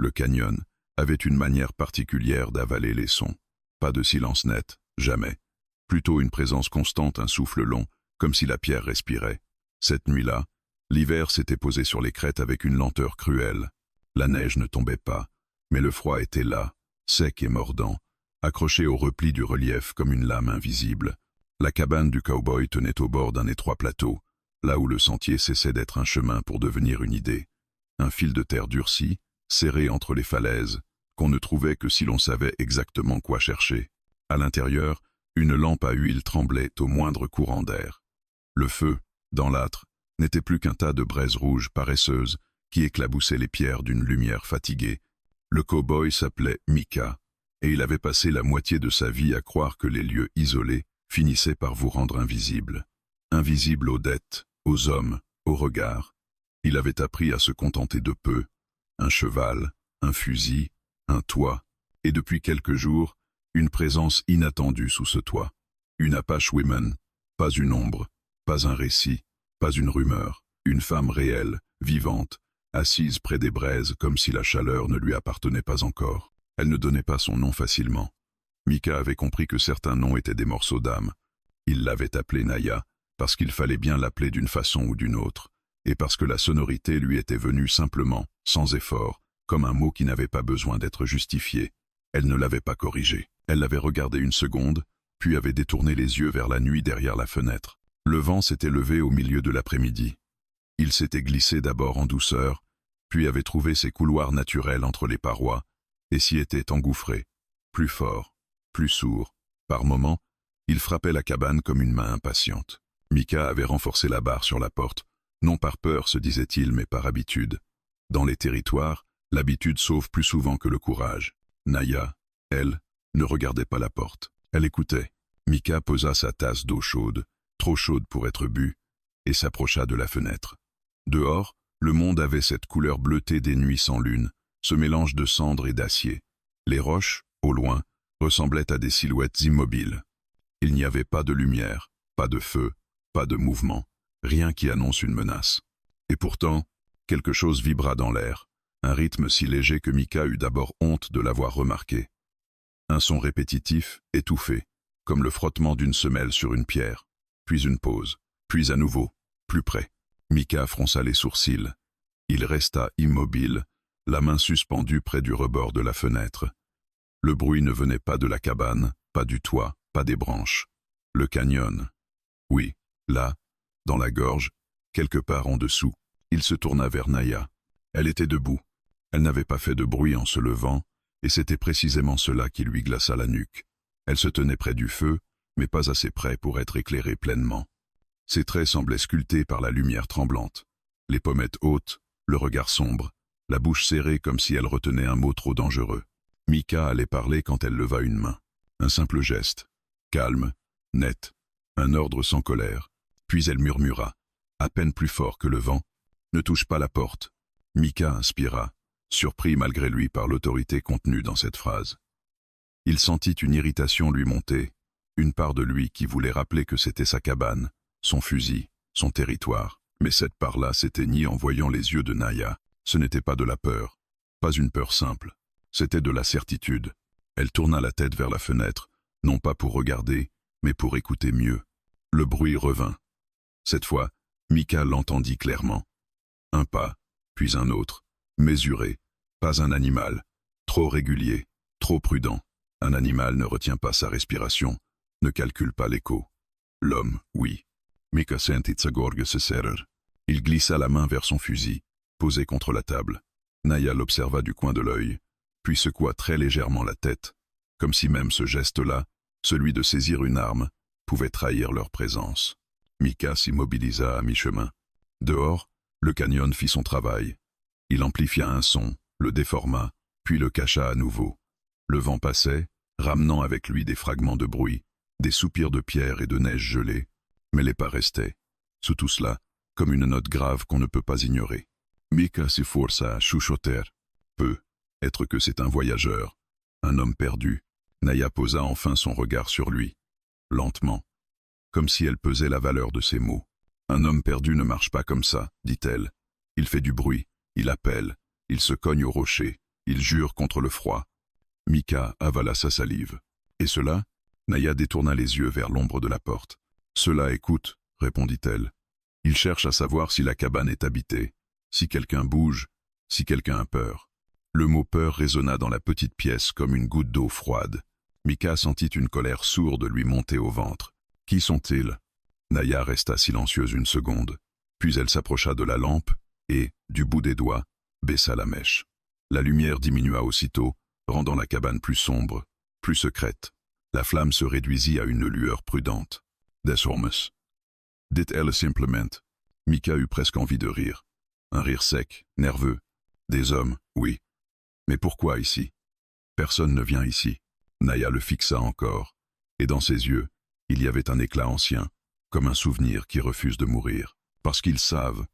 Le canyon avait une manière particulière d'avaler les sons. Pas de silence net, jamais. Plutôt une présence constante, un souffle long, comme si la pierre respirait. Cette nuit-là, l'hiver s'était posé sur les crêtes avec une lenteur cruelle. La neige ne tombait pas, mais le froid était là, sec et mordant, accroché au repli du relief comme une lame invisible. La cabane du cow-boy tenait au bord d'un étroit plateau, là où le sentier cessait d'être un chemin pour devenir une idée. Un fil de terre durci, serré entre les falaises, qu'on ne trouvait que si l'on savait exactement quoi chercher. À l'intérieur, une lampe à huile tremblait au moindre courant d'air. Le feu, dans l'âtre, n'était plus qu'un tas de braises rouges paresseuses qui éclaboussaient les pierres d'une lumière fatiguée. Le cow-boy s'appelait Micah, et il avait passé la moitié de sa vie à croire que les lieux isolés finissaient par vous rendre invisible. Invisible aux dettes, aux hommes, aux regards. Il avait appris à se contenter de peu. Un cheval, un fusil, un toit, et depuis quelques jours, une présence inattendue sous ce toit. Une Apache Woman, pas une ombre, pas un récit, pas une rumeur, une femme réelle, vivante, assise près des braises comme si la chaleur ne lui appartenait pas encore. Elle ne donnait pas son nom facilement. Micah avait compris que certains noms étaient des morceaux d'âme. Il l'avait appelée Naya, parce qu'il fallait bien l'appeler d'une façon ou d'une autre, et parce que la sonorité lui était venue simplement, sans effort, comme un mot qui n'avait pas besoin d'être justifié. Elle ne l'avait pas corrigé. Elle l'avait regardé une seconde, puis avait détourné les yeux vers la nuit derrière la fenêtre. Le vent s'était levé au milieu de l'après-midi. Il s'était glissé d'abord en douceur, puis avait trouvé ses couloirs naturels entre les parois, et s'y était engouffré, plus fort, plus sourd. Par moments, il frappait la cabane comme une main impatiente. Micah avait renforcé la barre sur la porte, non par peur, se disait-il, mais par habitude. Dans les territoires, l'habitude sauve plus souvent que le courage. Naya, elle, ne regardait pas la porte. Elle écoutait. Micah posa sa tasse d'eau chaude, trop chaude pour être bue, et s'approcha de la fenêtre. Dehors, le monde avait cette couleur bleutée des nuits sans lune, ce mélange de cendres et d'acier. Les roches, au loin, ressemblaient à des silhouettes immobiles. Il n'y avait pas de lumière, pas de feu, pas de mouvement, rien qui annonce une menace. Et pourtant, quelque chose vibra dans l'air, un rythme si léger que Micah eut d'abord honte de l'avoir remarqué. Un son répétitif, étouffé, comme le frottement d'une semelle sur une pierre, puis une pause, puis à nouveau, plus près. Micah fronça les sourcils. Il resta immobile, la main suspendue près du rebord de la fenêtre. Le bruit ne venait pas de la cabane, pas du toit, pas des branches. Le canyon. Oui, là, dans la gorge, quelque part en dessous. Il se tourna vers Naya. Elle était debout. Elle n'avait pas fait de bruit en se levant, et c'était précisément cela qui lui glaça la nuque. Elle se tenait près du feu, mais pas assez près pour être éclairée pleinement. Ses traits semblaient sculptés par la lumière tremblante. Les pommettes hautes, le regard sombre, la bouche serrée comme si elle retenait un mot trop dangereux. Micah allait parler quand elle leva une main. Un simple geste, calme, net, un ordre sans colère. Puis elle murmura, à peine plus fort que le vent, « Ne touche pas la porte ». Micah inspira, surpris malgré lui par l'autorité contenue dans cette phrase. Il sentit une irritation lui monter, une part de lui qui voulait rappeler que c'était sa cabane, son fusil, son territoire. Mais cette part-là s'éteignit en voyant les yeux de Naya. Ce n'était pas de la peur, pas une peur simple, c'était de la certitude. Elle tourna la tête vers la fenêtre, non pas pour regarder, mais pour écouter mieux. Le bruit revint. Cette fois, Micah l'entendit clairement. Un pas, puis un autre, mesuré, pas un animal, trop régulier, trop prudent. Un animal ne retient pas sa respiration, ne calcule pas l'écho. L'homme, oui. Micah sentit sa gorge se serrer. Il glissa la main vers son fusil, posé contre la table. Naya l'observa du coin de l'œil, puis secoua très légèrement la tête, comme si même ce geste-là, celui de saisir une arme, pouvait trahir leur présence. Micah s'immobilisa à mi-chemin. Dehors, le canyon fit son travail. Il amplifia un son, le déforma, puis le cacha à nouveau. Le vent passait, ramenant avec lui des fragments de bruit, des soupirs de pierre et de neige gelée, mais les pas restaient. Sous tout cela, comme une note grave qu'on ne peut pas ignorer. Micah se força à chuchoter. Peu, être que c'est un voyageur, un homme perdu. Naya posa enfin son regard sur lui, lentement, comme si elle pesait la valeur de ses mots. Un homme perdu ne marche pas comme ça, dit-elle. Il fait du bruit, il appelle, il se cogne au rocher, il jure contre le froid. Mika avala sa salive. Et cela? Naya détourna les yeux vers l'ombre de la porte. Cela écoute, répondit-elle. Il cherche à savoir si la cabane est habitée, si quelqu'un bouge, si quelqu'un a peur. Le mot peur résonna dans la petite pièce comme une goutte d'eau froide. Mika sentit une colère sourde lui monter au ventre. Qui sont-ils? Naya resta silencieuse une seconde, puis elle s'approcha de la lampe et, du bout des doigts, baissa la mèche. La lumière diminua aussitôt, rendant la cabane plus sombre, plus secrète. La flamme se réduisit à une lueur prudente. Des hommes. Dit-elle simplement. Mika eut presque envie de rire. Un rire sec, nerveux. Des hommes, oui. Mais pourquoi ici? Personne ne vient ici. Naya le fixa encore, et dans ses yeux, il y avait un éclat ancien, comme un souvenir qui refuse de mourir. Parce qu'ils savent,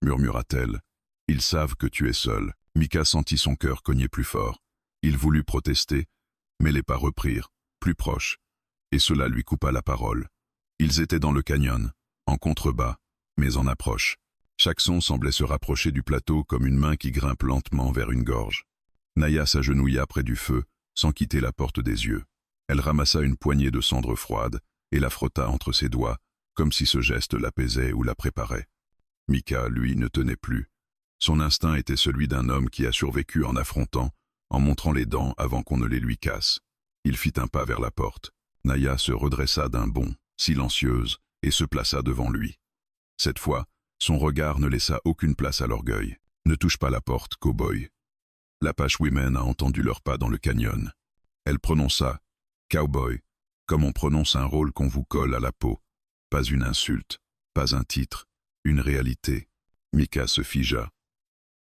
murmura-t-elle, ils savent que tu es seul. Mika sentit son cœur cogner plus fort. Il voulut protester, mais les pas reprirent, plus proches, et cela lui coupa la parole. Ils étaient dans le canyon, en contrebas, mais en approche. Chaque son semblait se rapprocher du plateau comme une main qui grimpe lentement vers une gorge. Naya s'agenouilla près du feu, sans quitter la porte des yeux. Elle ramassa une poignée de cendres froides et la frotta entre ses doigts, comme si ce geste l'apaisait ou la préparait. Mika, lui, ne tenait plus. Son instinct était celui d'un homme qui a survécu en affrontant, en montrant les dents avant qu'on ne les lui casse. Il fit un pas vers la porte. Naya se redressa d'un bond, silencieuse, et se plaça devant lui. Cette fois, son regard ne laissa aucune place à l'orgueil. Ne touche pas la porte, cow-boy. L'Apache Women a entendu leurs pas dans le canyon. Elle prononça « cowboy », comme on prononce un rôle qu'on vous colle à la peau. Pas une insulte, pas un titre, une réalité. Mika se figea.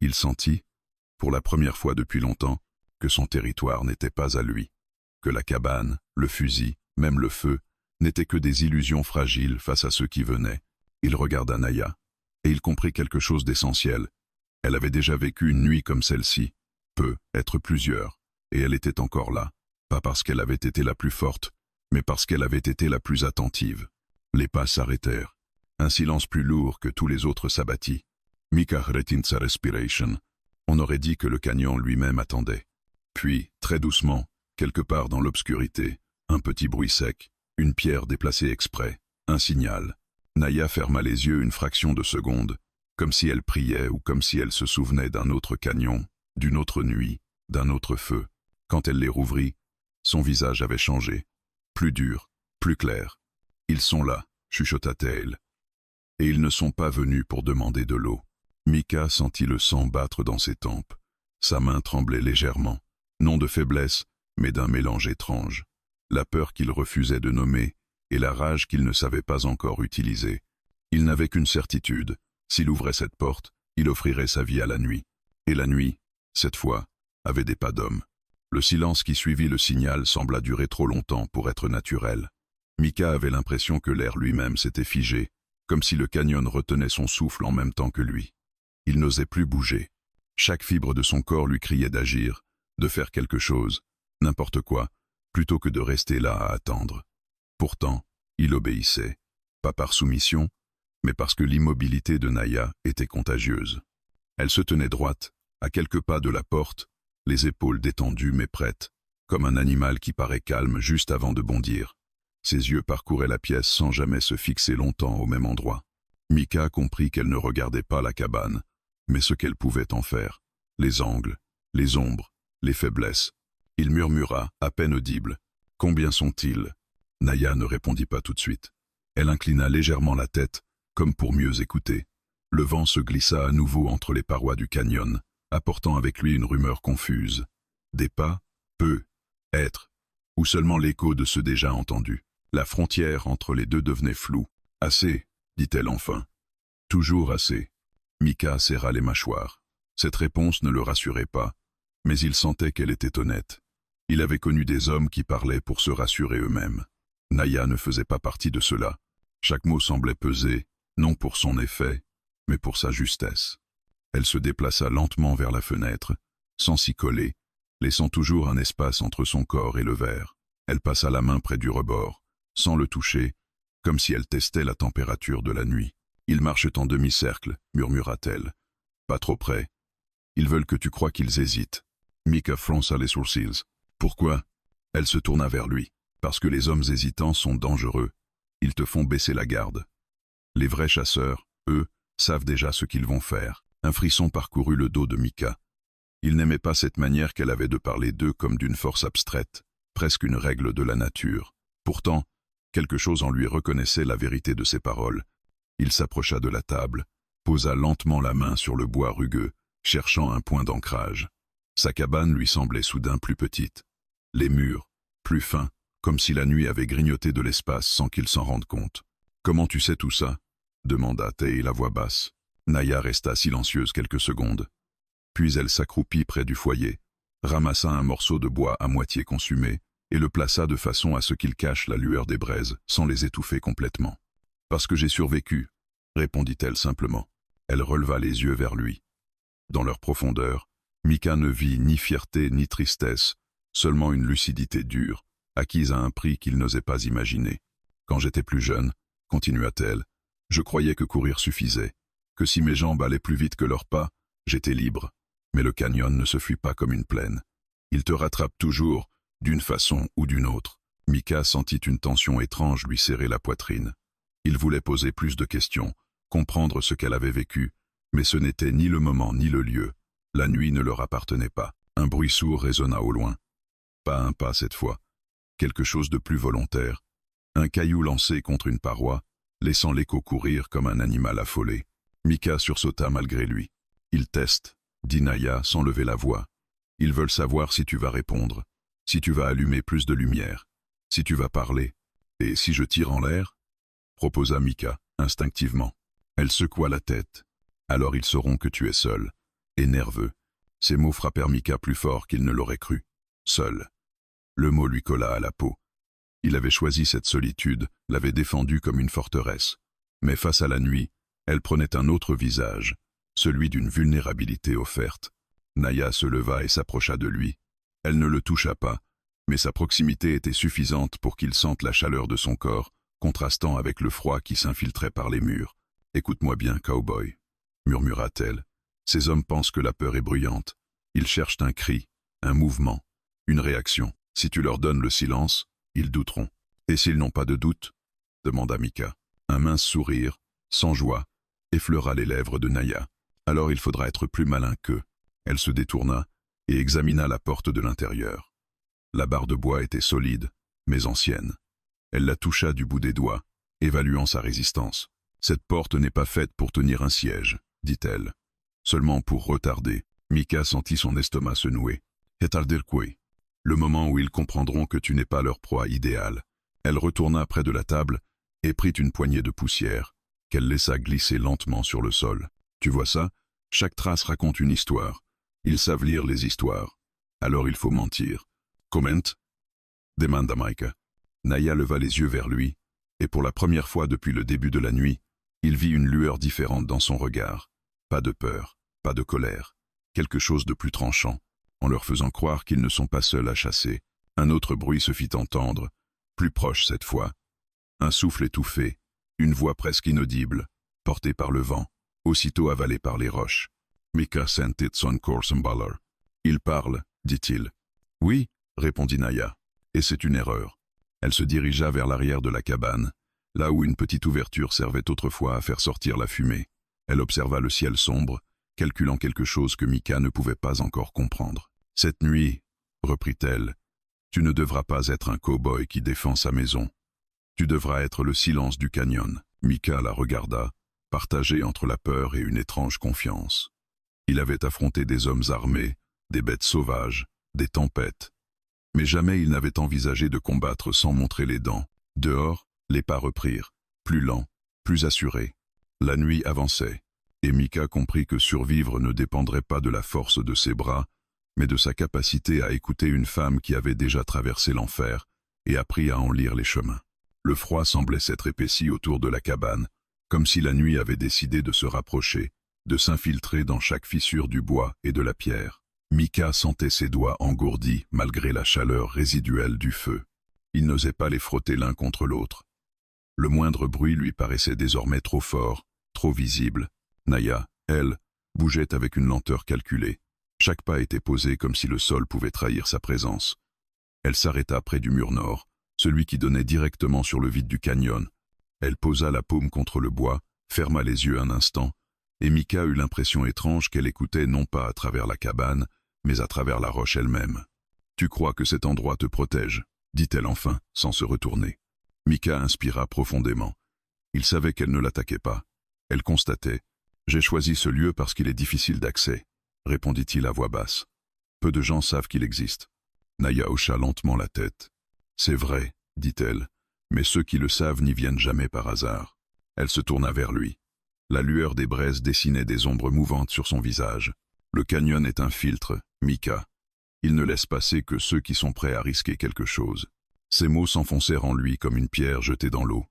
Il sentit, pour la première fois depuis longtemps, que son territoire n'était pas à lui, que la cabane, le fusil, même le feu, n'étaient que des illusions fragiles face à ceux qui venaient. Il regarda Naya, et il comprit quelque chose d'essentiel. Elle avait déjà vécu une nuit comme celle-ci, peut être plusieurs, et elle était encore là, pas parce qu'elle avait été la plus forte, mais parce qu'elle avait été la plus attentive. Les pas s'arrêtèrent. Un silence plus lourd que tous les autres s'abattit. Mika retint sa respiration. On aurait dit que le canyon lui-même attendait. Puis, très doucement, quelque part dans l'obscurité, un petit bruit sec, une pierre déplacée exprès, un signal. Naya ferma les yeux une fraction de seconde, comme si elle priait ou comme si elle se souvenait d'un autre canyon, d'une autre nuit, d'un autre feu. Quand elle les rouvrit, son visage avait changé. Plus dur, plus clair. « Ils sont là », chuchota-t-elle. « Et ils ne sont pas venus pour demander de l'eau. » Mika sentit le sang battre dans ses tempes. Sa main tremblait légèrement, non de faiblesse, mais d'un mélange étrange. La peur qu'il refusait de nommer et la rage qu'il ne savait pas encore utiliser. Il n'avait qu'une certitude. S'il ouvrait cette porte, il offrirait sa vie à la nuit. Et la nuit, cette fois, avait des pas d'homme. Le silence qui suivit le signal sembla durer trop longtemps pour être naturel. Mika avait l'impression que l'air lui-même s'était figé, comme si le canyon retenait son souffle en même temps que lui. Il n'osait plus bouger. Chaque fibre de son corps lui criait d'agir, de faire quelque chose, n'importe quoi, plutôt que de rester là à attendre. Pourtant, il obéissait, pas par soumission, mais parce que l'immobilité de Naya était contagieuse. Elle se tenait droite, à quelques pas de la porte, les épaules détendues mais prêtes, comme un animal qui paraît calme juste avant de bondir. Ses yeux parcouraient la pièce sans jamais se fixer longtemps au même endroit. Mika comprit qu'elle ne regardait pas la cabane, mais ce qu'elle pouvait en faire. Les angles, les ombres, les faiblesses. Il murmura, à peine audible. « Combien sont-ils » Naya ne répondit pas tout de suite. Elle inclina légèrement la tête, comme pour mieux écouter. Le vent se glissa à nouveau entre les parois du canyon, apportant avec lui une rumeur confuse. Des pas, peu, être, ou seulement l'écho de ceux déjà entendus. La frontière entre les deux devenait floue. « Assez, dit-elle enfin. Toujours assez. Mika serra les mâchoires. Cette réponse ne le rassurait pas, mais il sentait qu'elle était honnête. Il avait connu des hommes qui parlaient pour se rassurer eux-mêmes. Naya ne faisait pas partie de cela. Chaque mot semblait peser, non pour son effet, mais pour sa justesse. Elle se déplaça lentement vers la fenêtre, sans s'y coller, laissant toujours un espace entre son corps et le verre. Elle passa la main près du rebord, sans le toucher, comme si elle testait la température de la nuit. « Ils marchent en demi-cercle, murmura-t-elle. Pas trop près. Ils veulent que tu crois qu'ils hésitent. Mika fronça les sourcils. Pourquoi? Elle se tourna vers lui. Parce que les hommes hésitants sont dangereux. Ils te font baisser la garde. Les vrais chasseurs, eux, savent déjà ce qu'ils vont faire. Un frisson parcourut le dos de Mika. Il n'aimait pas cette manière qu'elle avait de parler d'eux comme d'une force abstraite, presque une règle de la nature. Pourtant, quelque chose en lui reconnaissait la vérité de ses paroles. Il s'approcha de la table, posa lentement la main sur le bois rugueux, cherchant un point d'ancrage. Sa cabane lui semblait soudain plus petite. Les murs, plus fins, comme si la nuit avait grignoté de l'espace sans qu'il s'en rende compte. « Comment tu sais tout ça ?» demanda Tay la voix basse. Naya resta silencieuse quelques secondes. Puis elle s'accroupit près du foyer, ramassa un morceau de bois à moitié consumé et le plaça de façon à ce qu'il cache la lueur des braises sans les étouffer complètement. « Parce que j'ai survécu », répondit-elle simplement. Elle releva les yeux vers lui. Dans leur profondeur, Mika ne vit ni fierté ni tristesse, seulement une lucidité dure, acquise à un prix qu'il n'osait pas imaginer. « Quand j'étais plus jeune, continua-t-elle, je croyais que courir suffisait, que si mes jambes allaient plus vite que leurs pas, j'étais libre. Mais le canyon ne se fuit pas comme une plaine. Il te rattrape toujours, d'une façon ou d'une autre. » Mika sentit une tension étrange lui serrer la poitrine. Il voulait poser plus de questions, comprendre ce qu'elle avait vécu, mais ce n'était ni le moment ni le lieu. La nuit ne leur appartenait pas. Un bruit sourd résonna au loin. Pas un pas cette fois. Quelque chose de plus volontaire. Un caillou lancé contre une paroi, laissant l'écho courir comme un animal affolé. Mika sursauta malgré lui. « Ils testent », dit Naya sans lever la voix. « Ils veulent savoir si tu vas répondre, si tu vas allumer plus de lumière, si tu vas parler. Et si je tire en l'air ?» proposa Mika, instinctivement. Elle secoua la tête. « Alors ils sauront que tu es seul, et nerveux. » Ces mots frappèrent Mika plus fort qu'il ne l'aurait cru. Seul. Le mot lui colla à la peau. Il avait choisi cette solitude, l'avait défendue comme une forteresse. Mais face à la nuit, elle prenait un autre visage, celui d'une vulnérabilité offerte. Naya se leva et s'approcha de lui. Elle ne le toucha pas, mais sa proximité était suffisante pour qu'il sente la chaleur de son corps, contrastant avec le froid qui s'infiltrait par les murs. « Écoute-moi bien, cowboy », murmura-t-elle. « Ces hommes pensent que la peur est bruyante. Ils cherchent un cri, un mouvement, une réaction. Si tu leur donnes le silence, ils douteront. »« Et s'ils n'ont pas de doute ?» demanda Mika. Un mince sourire, sans joie, effleura les lèvres de Naya. « Alors il faudra être plus malin qu'eux. » Elle se détourna et examina la porte de l'intérieur. La barre de bois était solide, mais ancienne. Elle la toucha du bout des doigts, évaluant sa résistance. « Cette porte n'est pas faite pour tenir un siège, » dit-elle. « Seulement pour retarder. » Mika sentit son estomac se nouer. « Retarder quoi? Le moment où ils comprendront que tu n'es pas leur proie idéale. » Elle retourna près de la table et prit une poignée de poussière, qu'elle laissa glisser lentement sur le sol. « Tu vois ça? Chaque trace raconte une histoire. Ils savent lire les histoires. Alors il faut mentir. »« Comment ?» demanda Mika. Naya leva les yeux vers lui, et pour la première fois depuis le début de la nuit, il vit une lueur différente dans son regard. Pas de peur, pas de colère, quelque chose de plus tranchant, en leur faisant croire qu'ils ne sont pas seuls à chasser. Un autre bruit se fit entendre, plus proche cette fois. Un souffle étouffé, une voix presque inaudible, portée par le vent, aussitôt avalée par les roches. Mika sentit son corps s'emballer. « Il parle, dit-il. »« Oui, » répondit Naya, et c'est une erreur. Elle se dirigea vers l'arrière de la cabane, là où une petite ouverture servait autrefois à faire sortir la fumée. Elle observa le ciel sombre, calculant quelque chose que Mika ne pouvait pas encore comprendre. « Cette nuit, » reprit-elle, « tu ne devras pas être un cow-boy qui défend sa maison. Tu devras être le silence du canyon. » Mika la regarda, partagé entre la peur et une étrange confiance. Il avait affronté des hommes armés, des bêtes sauvages, des tempêtes. Mais jamais il n'avait envisagé de combattre sans montrer les dents. Dehors, les pas reprirent, plus lents, plus assurés. La nuit avançait, et Mika comprit que survivre ne dépendrait pas de la force de ses bras, mais de sa capacité à écouter une femme qui avait déjà traversé l'enfer et appris à en lire les chemins. Le froid semblait s'être épaissi autour de la cabane, comme si la nuit avait décidé de se rapprocher, de s'infiltrer dans chaque fissure du bois et de la pierre. Mika sentait ses doigts engourdis malgré la chaleur résiduelle du feu. Il n'osait pas les frotter l'un contre l'autre. Le moindre bruit lui paraissait désormais trop fort, trop visible. Naya, elle, bougeait avec une lenteur calculée, Chaque pas était posé comme si le sol pouvait trahir sa présence. Elle s'arrêta près du mur nord, celui qui donnait directement sur le vide du canyon. Elle posa la paume contre le bois, ferma les yeux un instant, et Mika eut l'impression étrange qu'elle écoutait non pas à travers la cabane, mais à travers la roche elle-même. « Tu crois que cet endroit te protège ?» dit-elle enfin, sans se retourner. Mika inspira profondément. Il savait qu'elle ne l'attaquait pas. Elle constatait. « J'ai choisi ce lieu parce qu'il est difficile d'accès », répondit-il à voix basse. « Peu de gens savent qu'il existe. » Naya hocha lentement la tête. « C'est vrai, dit-elle, mais ceux qui le savent n'y viennent jamais par hasard. » Elle se tourna vers lui. La lueur des braises dessinait des ombres mouvantes sur son visage. « Le canyon est un filtre, Mika. Il ne laisse passer que ceux qui sont prêts à risquer quelque chose. » Ces mots s'enfoncèrent en lui comme une pierre jetée dans l'eau.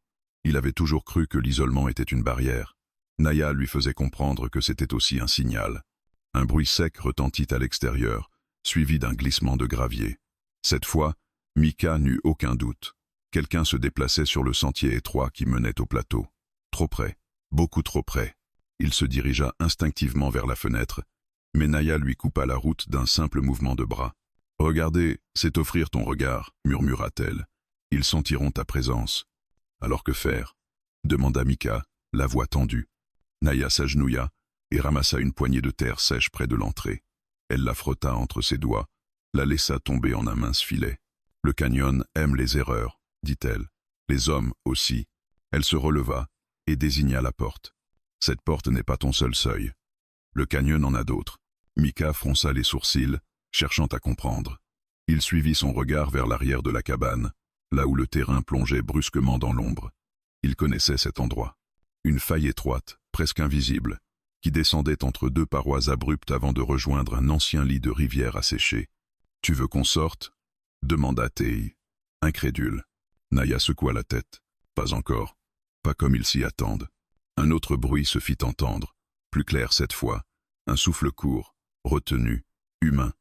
Il avait toujours cru que l'isolement était une barrière. Naya lui faisait comprendre que c'était aussi un signal. Un bruit sec retentit à l'extérieur, suivi d'un glissement de gravier. Cette fois, Mika n'eut aucun doute. Quelqu'un se déplaçait sur le sentier étroit qui menait au plateau. Trop près, beaucoup trop près. Il se dirigea instinctivement vers la fenêtre, mais Naya lui coupa la route d'un simple mouvement de bras. « Regarder, c'est offrir ton regard, » murmura-t-elle. « Ils sentiront ta présence. » « Alors que faire ?» demanda Mika, la voix tendue. Naya s'agenouilla et ramassa une poignée de terre sèche près de l'entrée. Elle la frotta entre ses doigts, la laissa tomber en un mince filet. « Le canyon aime les erreurs, » dit-elle. « Les hommes aussi. » Elle se releva et désigna la porte. « Cette porte n'est pas ton seul seuil. Le canyon en a d'autres. » Mika fronça les sourcils, cherchant à comprendre. Il suivit son regard vers l'arrière de la cabane, là où le terrain plongeait brusquement dans l'ombre. Il connaissait cet endroit. Une faille étroite, presque invisible, qui descendait entre deux parois abruptes avant de rejoindre un ancien lit de rivière asséché. « Tu veux qu'on sorte ?» demanda Tei, incrédule. Naya secoua la tête. « Pas encore. Pas comme ils s'y attendent. » Un autre bruit se fit entendre, plus clair cette fois, un souffle court, retenu, humain.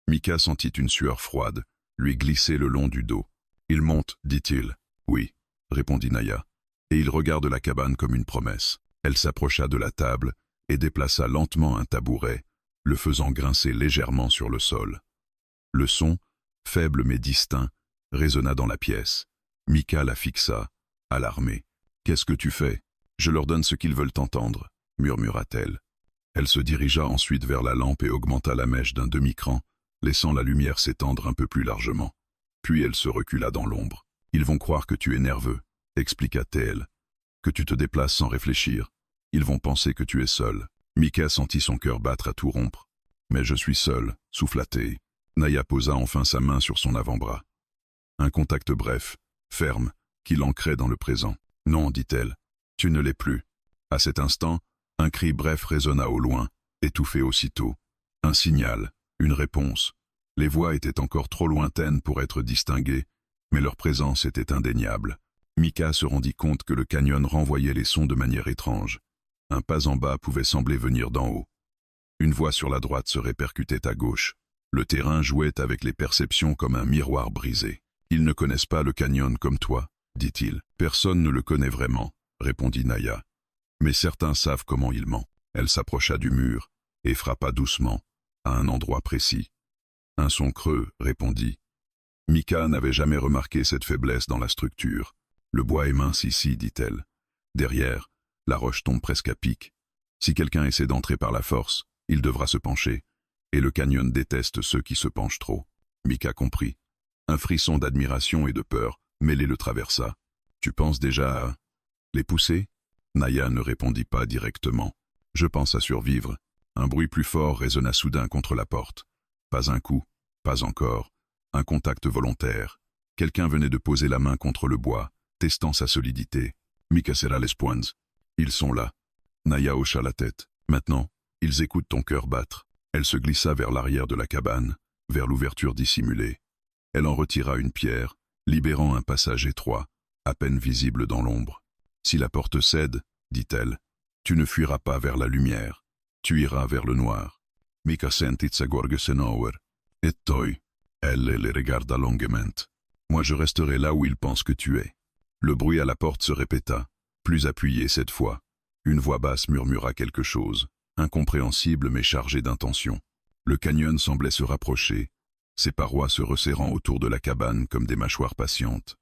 Mika sentit une sueur froide, lui glisser le long du dos. « Il monte, dit-il. »« Oui, » répondit Naya, et il regarde la cabane comme une promesse. Elle s'approcha de la table et déplaça lentement un tabouret, le faisant grincer légèrement sur le sol. Le son, faible mais distinct, résonna dans la pièce. Mika la fixa, alarmée. « Qu'est-ce que tu fais ? Je leur donne ce qu'ils veulent entendre, » murmura-t-elle. Elle se dirigea ensuite vers la lampe et augmenta la mèche d'un demi-cran, laissant la lumière s'étendre un peu plus largement. Puis elle se recula dans l'ombre. « Ils vont croire que tu es nerveux, » expliqua-t-elle, « que tu te déplaces sans réfléchir. Ils vont penser que tu es seul. » Mika sentit son cœur battre à tout rompre. « Mais je suis seul, » souffla-t-elle. Naya posa enfin sa main sur son avant-bras. Un contact bref, ferme, qui l'ancrait dans le présent. « Non, dit-elle, tu ne l'es plus. » À cet instant, un cri bref résonna au loin, étouffé aussitôt. Un signal, une réponse. Les voix étaient encore trop lointaines pour être distinguées, mais leur présence était indéniable. Mika se rendit compte que le canyon renvoyait les sons de manière étrange. Un pas en bas pouvait sembler venir d'en haut. Une voix sur la droite se répercutait à gauche. Le terrain jouait avec les perceptions comme un miroir brisé. « Ils ne connaissent pas le canyon comme toi, » dit-il. « Personne ne le connaît vraiment, » répondit Naya. « Mais certains savent comment il ment. » Elle s'approcha du mur et frappa doucement, à un endroit précis. Un son creux répondit. Mika n'avait jamais remarqué cette faiblesse dans la structure. « Le bois est mince ici, dit-elle. Derrière, la roche tombe presque à pic. Si quelqu'un essaie d'entrer par la force, il devra se pencher. Et le canyon déteste ceux qui se penchent trop. » Mika comprit. Un frisson d'admiration et de peur mêlé le traversa. « Tu penses déjà à... les pousser ?» Naya ne répondit pas directement. « Je pense à survivre. » Un bruit plus fort résonna soudain contre la porte. Pas un coup, pas encore. Un contact volontaire. Quelqu'un venait de poser la main contre le bois, testant sa solidité. Mika serra les poings. Ils sont là. Naya hocha la tête. Maintenant, ils écoutent ton cœur battre. Elle se glissa vers l'arrière de la cabane, vers l'ouverture dissimulée. Elle en retira une pierre, libérant un passage étroit, à peine visible dans l'ombre. « Si la porte cède, dit-elle, tu ne fuiras pas vers la lumière, tu iras vers le noir. » Mika sentit sa gorge s'énouer. « Et toi ?» Elle les regarda longuement. « Moi je resterai là où ils pensent que tu es. » Le bruit à la porte se répéta, plus appuyé cette fois. Une voix basse murmura quelque chose, incompréhensible mais chargé d'intention. Le canyon semblait se rapprocher, ses parois se resserrant autour de la cabane comme des mâchoires patientes.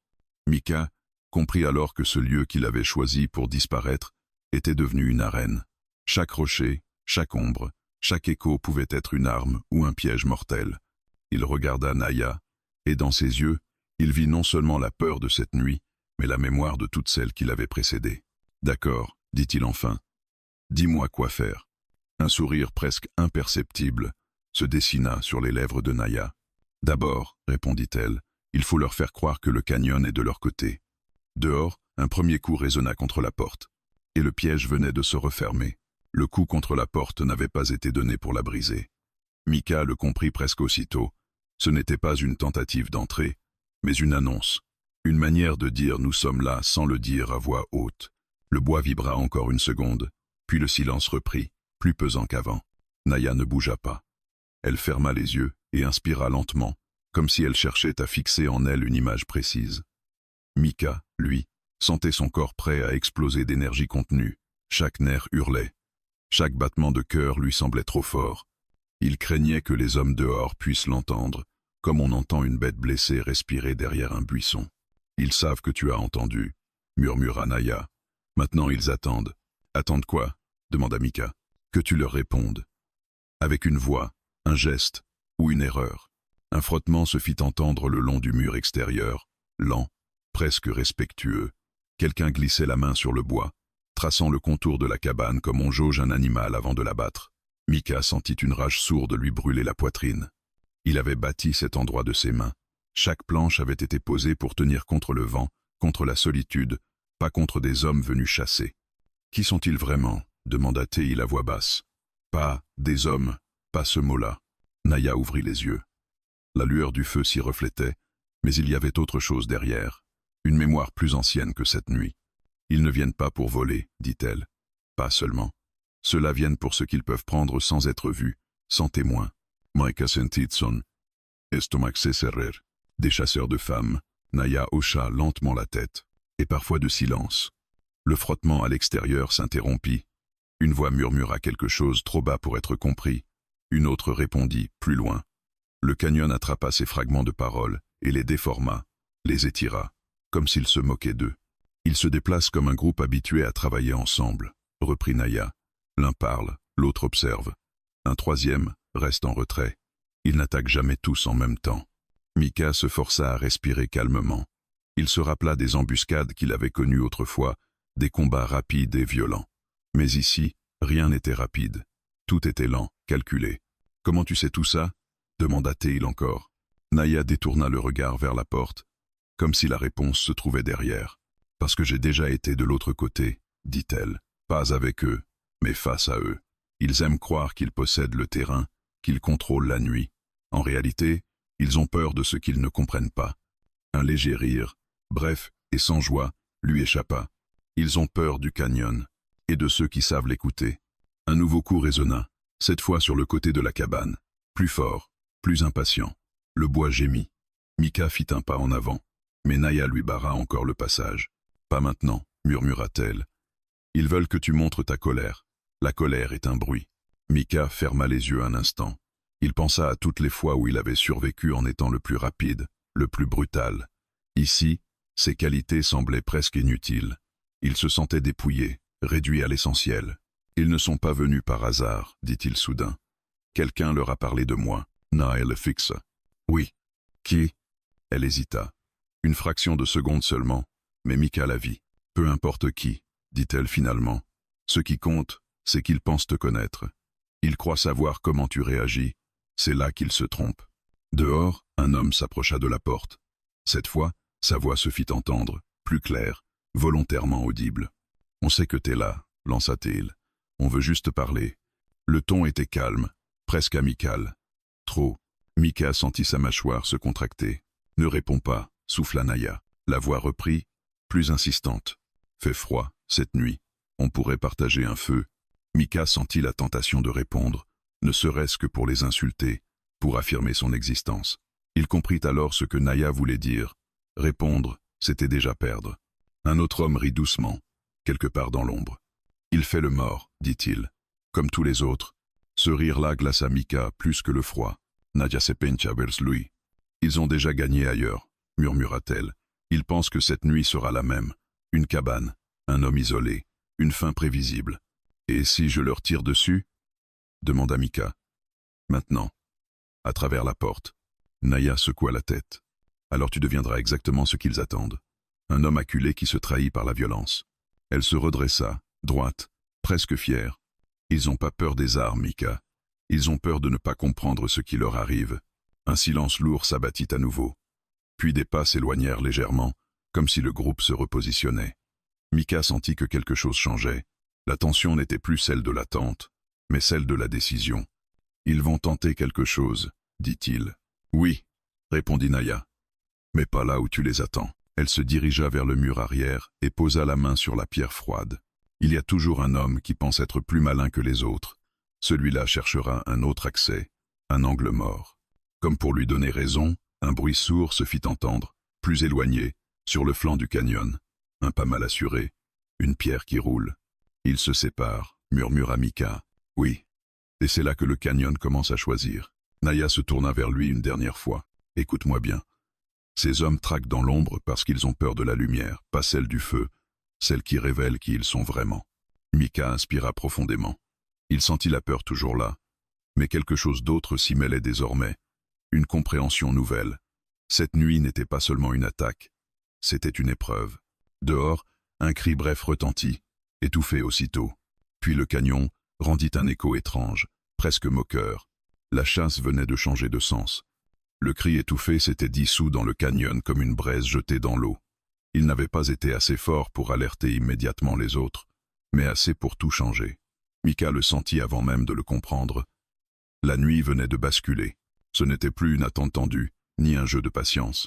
Mika comprit alors que ce lieu qu'il avait choisi pour disparaître était devenu une arène. Chaque rocher, chaque ombre, chaque écho pouvait être une arme ou un piège mortel. Il regarda Naya, et dans ses yeux, il vit non seulement la peur de cette nuit, mais la mémoire de toutes celles qui l'avaient précédée. « D'accord, dit-il enfin. Dis-moi quoi faire. » Un sourire presque imperceptible se dessina sur les lèvres de Naya. « D'abord, répondit-elle, il faut leur faire croire que le canyon est de leur côté. » Dehors, un premier coup résonna contre la porte, et le piège venait de se refermer. Le coup contre la porte n'avait pas été donné pour la briser. Mika le comprit presque aussitôt. Ce n'était pas une tentative d'entrée, mais une annonce. Une manière de dire « nous sommes là » sans le dire à voix haute. Le bois vibra encore une seconde, puis le silence reprit, plus pesant qu'avant. Naya ne bougea pas. Elle ferma les yeux et inspira lentement, comme si elle cherchait à fixer en elle une image précise. Mika, lui, sentait son corps prêt à exploser d'énergie contenue. Chaque nerf hurlait. Chaque battement de cœur lui semblait trop fort. Il craignait que les hommes dehors puissent l'entendre, comme on entend une bête blessée respirer derrière un buisson. « Ils savent que tu as entendu, » murmura Naya. « Maintenant ils attendent. »« Attendent quoi ?» demanda Mika. « Que tu leur répondes. » Avec une voix, un geste ou une erreur. Un frottement se fit entendre le long du mur extérieur, lent, presque respectueux. Quelqu'un glissait la main sur le bois, traçant le contour de la cabane comme on jauge un animal avant de l'abattre. Mika sentit une rage sourde lui brûler la poitrine. Il avait bâti cet endroit de ses mains. Chaque planche avait été posée pour tenir contre le vent, contre la solitude, pas contre des hommes venus chasser. « Qui sont-ils vraiment » demanda Théil à voix basse. « Pas des hommes, pas ce mot-là. » Naya ouvrit les yeux. La lueur du feu s'y reflétait, mais il y avait autre chose derrière, une mémoire plus ancienne que cette nuit. « Ils ne viennent pas pour voler, dit-elle. Pas seulement. Ceux-là viennent pour ce qu'ils peuvent prendre sans être vus, sans témoins. Maika sentitson, estomac se serrer. » Des chasseurs de femmes. Naya hocha lentement la tête, et parfois de silence. Le frottement à l'extérieur s'interrompit. Une voix murmura quelque chose trop bas pour être compris. Une autre répondit, plus loin. Le canyon attrapa ces fragments de paroles et les déforma, les étira, comme s'il se moquait d'eux. Ils se déplacent comme un groupe habitué à travailler ensemble, reprit Naya. L'un parle, l'autre observe. Un troisième reste en retrait. Ils n'attaquent jamais tous en même temps. Mika se força à respirer calmement. Il se rappela des embuscades qu'il avait connues autrefois, des combats rapides et violents. Mais ici, rien n'était rapide. Tout était lent, calculé. « Comment tu sais tout ça ?» demanda-t-il encore. Naya détourna le regard vers la porte, comme si la réponse se trouvait derrière. « Parce que j'ai déjà été de l'autre côté, » dit-elle. « Pas avec eux, mais face à eux. Ils aiment croire qu'ils possèdent le terrain, qu'ils contrôlent la nuit. En réalité, ils ont peur de ce qu'ils ne comprennent pas. » Un léger rire, bref et sans joie, lui échappa. Ils ont peur du canyon, et de ceux qui savent l'écouter. Un nouveau coup résonna, cette fois sur le côté de la cabane. Plus fort, plus impatient. Le bois gémit. Mika fit un pas en avant, mais Naya lui barra encore le passage. « Pas maintenant, » murmura-t-elle. « Ils veulent que tu montres ta colère. La colère est un bruit. » Mika ferma les yeux un instant. Il pensa à toutes les fois où il avait survécu en étant le plus rapide, le plus brutal. Ici, ses qualités semblaient presque inutiles. Il se sentait dépouillé, réduit à l'essentiel. « Ils ne sont pas venus par hasard, » dit-il soudain. « Quelqu'un leur a parlé de moi. » Naël le fixa. « Oui. Qui ?» Elle hésita. Une fraction de seconde seulement, mais Mika la vit. « Peu importe qui, » dit-elle finalement. « Ce qui compte, c'est qu'ils pensent te connaître. Ils croient savoir comment tu réagis. C'est là qu'ils se trompent. » Dehors, un homme s'approcha de la porte. Cette fois, sa voix se fit entendre, plus claire, volontairement audible. « On sait que t'es là, » lança-t-il. « On veut juste parler. » Le ton était calme, presque amical. Trop. Mika sentit sa mâchoire se contracter. « Ne réponds pas, » souffla Naya. La voix reprit, plus insistante. « Fait froid, cette nuit. On pourrait partager un feu. » Mika sentit la tentation de répondre, ne serait-ce que pour les insulter, pour affirmer son existence. Il comprit alors ce que Naya voulait dire. Répondre, c'était déjà perdre. Un autre homme rit doucement, quelque part dans l'ombre. « Il fait le mort, dit-il, comme tous les autres. Ce rire-là glaça Mika plus que le froid. Nadia se pencha vers lui. Ils ont déjà gagné ailleurs, murmura-t-elle. Ils pensent que cette nuit sera la même. Une cabane, un homme isolé, une fin prévisible. Et si je leur tire dessus? Demanda Mika. Maintenant. À travers la porte. Naya secoua la tête. Alors tu deviendras exactement ce qu'ils attendent. Un homme acculé qui se trahit par la violence. Elle se redressa, droite, presque fière. Ils n'ont pas peur des armes, Mika. Ils ont peur de ne pas comprendre ce qui leur arrive. Un silence lourd s'abattit à nouveau. Puis des pas s'éloignèrent légèrement, comme si le groupe se repositionnait. Mika sentit que quelque chose changeait. La tension n'était plus celle de l'attente, mais celle de la décision. Ils vont tenter quelque chose, dit-il. Oui, répondit Naya. Mais pas là où tu les attends. Elle se dirigea vers le mur arrière et posa la main sur la pierre froide. Il y a toujours un homme qui pense être plus malin que les autres. Celui-là cherchera un autre accès, un angle mort. Comme pour lui donner raison, un bruit sourd se fit entendre, plus éloigné, sur le flanc du canyon. Un pas mal assuré, une pierre qui roule. Ils se séparent, murmura Mika. Oui. Et c'est là que le canyon commence à choisir. Naya se tourna vers lui une dernière fois. Écoute-moi bien. Ces hommes traquent dans l'ombre parce qu'ils ont peur de la lumière, pas celle du feu, celle qui révèle qui ils sont vraiment. Mika inspira profondément. Il sentit la peur toujours là, mais quelque chose d'autre s'y mêlait désormais, une compréhension nouvelle. Cette nuit n'était pas seulement une attaque, c'était une épreuve. Dehors, un cri bref retentit, étouffé aussitôt. Puis le canyon rendit un écho étrange, presque moqueur. La chasse venait de changer de sens. Le cri étouffé s'était dissous dans le canyon comme une braise jetée dans l'eau. Il n'avait pas été assez fort pour alerter immédiatement les autres, mais assez pour tout changer. Mika le sentit avant même de le comprendre. La nuit venait de basculer. Ce n'était plus une attente tendue, ni un jeu de patience.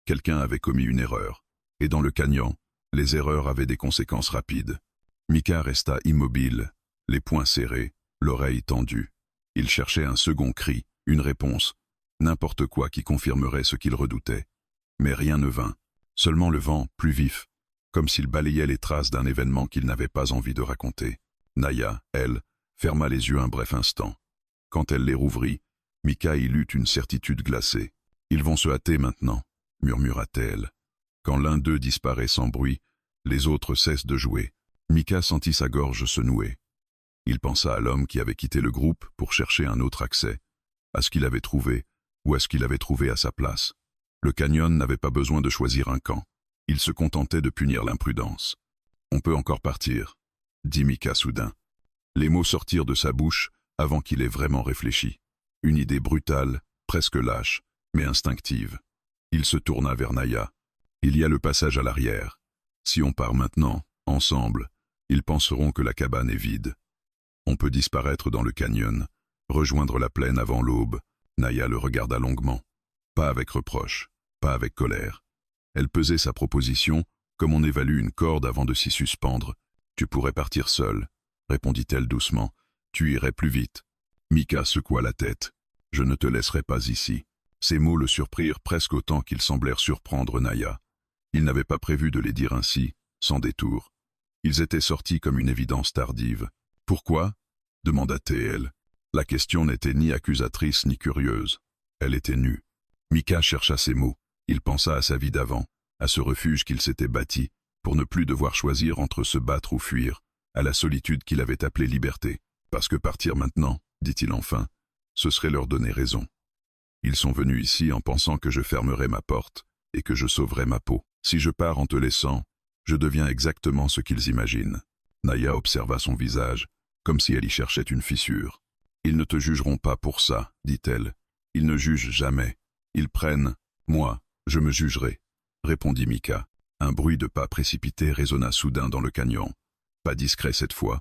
Quelqu'un avait commis une erreur, et dans le canyon, les erreurs avaient des conséquences rapides. Mika resta immobile, les poings serrés, l'oreille tendue. Il cherchait un second cri, une réponse, n'importe quoi qui confirmerait ce qu'il redoutait. Mais rien ne vint, seulement le vent, plus vif, comme s'il balayait les traces d'un événement qu'il n'avait pas envie de raconter. Naya, elle, ferma les yeux un bref instant. Quand elle les rouvrit, Mika y lut une certitude glacée. « Ils vont se hâter maintenant », murmura-t-elle. Quand l'un d'eux disparaît sans bruit, les autres cessent de jouer. Mika sentit sa gorge se nouer. Il pensa à l'homme qui avait quitté le groupe pour chercher un autre accès, à ce qu'il avait trouvé, ou à ce qu'il avait trouvé à sa place. Le canyon n'avait pas besoin de choisir un camp. Il se contentait de punir l'imprudence. « On peut encore partir », dit Mika soudain. Les mots sortirent de sa bouche avant qu'il ait vraiment réfléchi. Une idée brutale, presque lâche, mais instinctive. Il se tourna vers Naya. « Il y a le passage à l'arrière. Si on part maintenant, ensemble, ils penseront que la cabane est vide. On peut disparaître dans le canyon, rejoindre la plaine avant l'aube. » Naya le regarda longuement. Pas avec reproche, pas avec colère. Elle pesait sa proposition comme on évalue une corde avant de s'y suspendre. « Tu pourrais partir seule, » répondit-elle doucement. « Tu irais plus vite. » Mika secoua la tête. « Je ne te laisserai pas ici. » Ces mots le surprirent presque autant qu'ils semblèrent surprendre Naya. Il n'avait pas prévu de les dire ainsi, sans détour. Ils étaient sortis comme une évidence tardive. « Pourquoi » demanda-t-elle. La question n'était ni accusatrice ni curieuse. Elle était nue. Mika chercha ses mots. Il pensa à sa vie d'avant, à ce refuge qu'il s'était bâti, pour ne plus devoir choisir entre se battre ou fuir, à la solitude qu'il avait appelée liberté. Parce que partir maintenant, dit-il enfin, ce serait leur donner raison. Ils sont venus ici en pensant que je fermerais ma porte et que je sauverais ma peau. Si je pars en te laissant, je deviens exactement ce qu'ils imaginent. Naya observa son visage, comme si elle y cherchait une fissure. Ils ne te jugeront pas pour ça, dit-elle. Ils ne jugent jamais. Ils prennent, moi, je me jugerai, répondit Mika. Un bruit de pas précipité résonna soudain dans le canyon. Pas discret cette fois.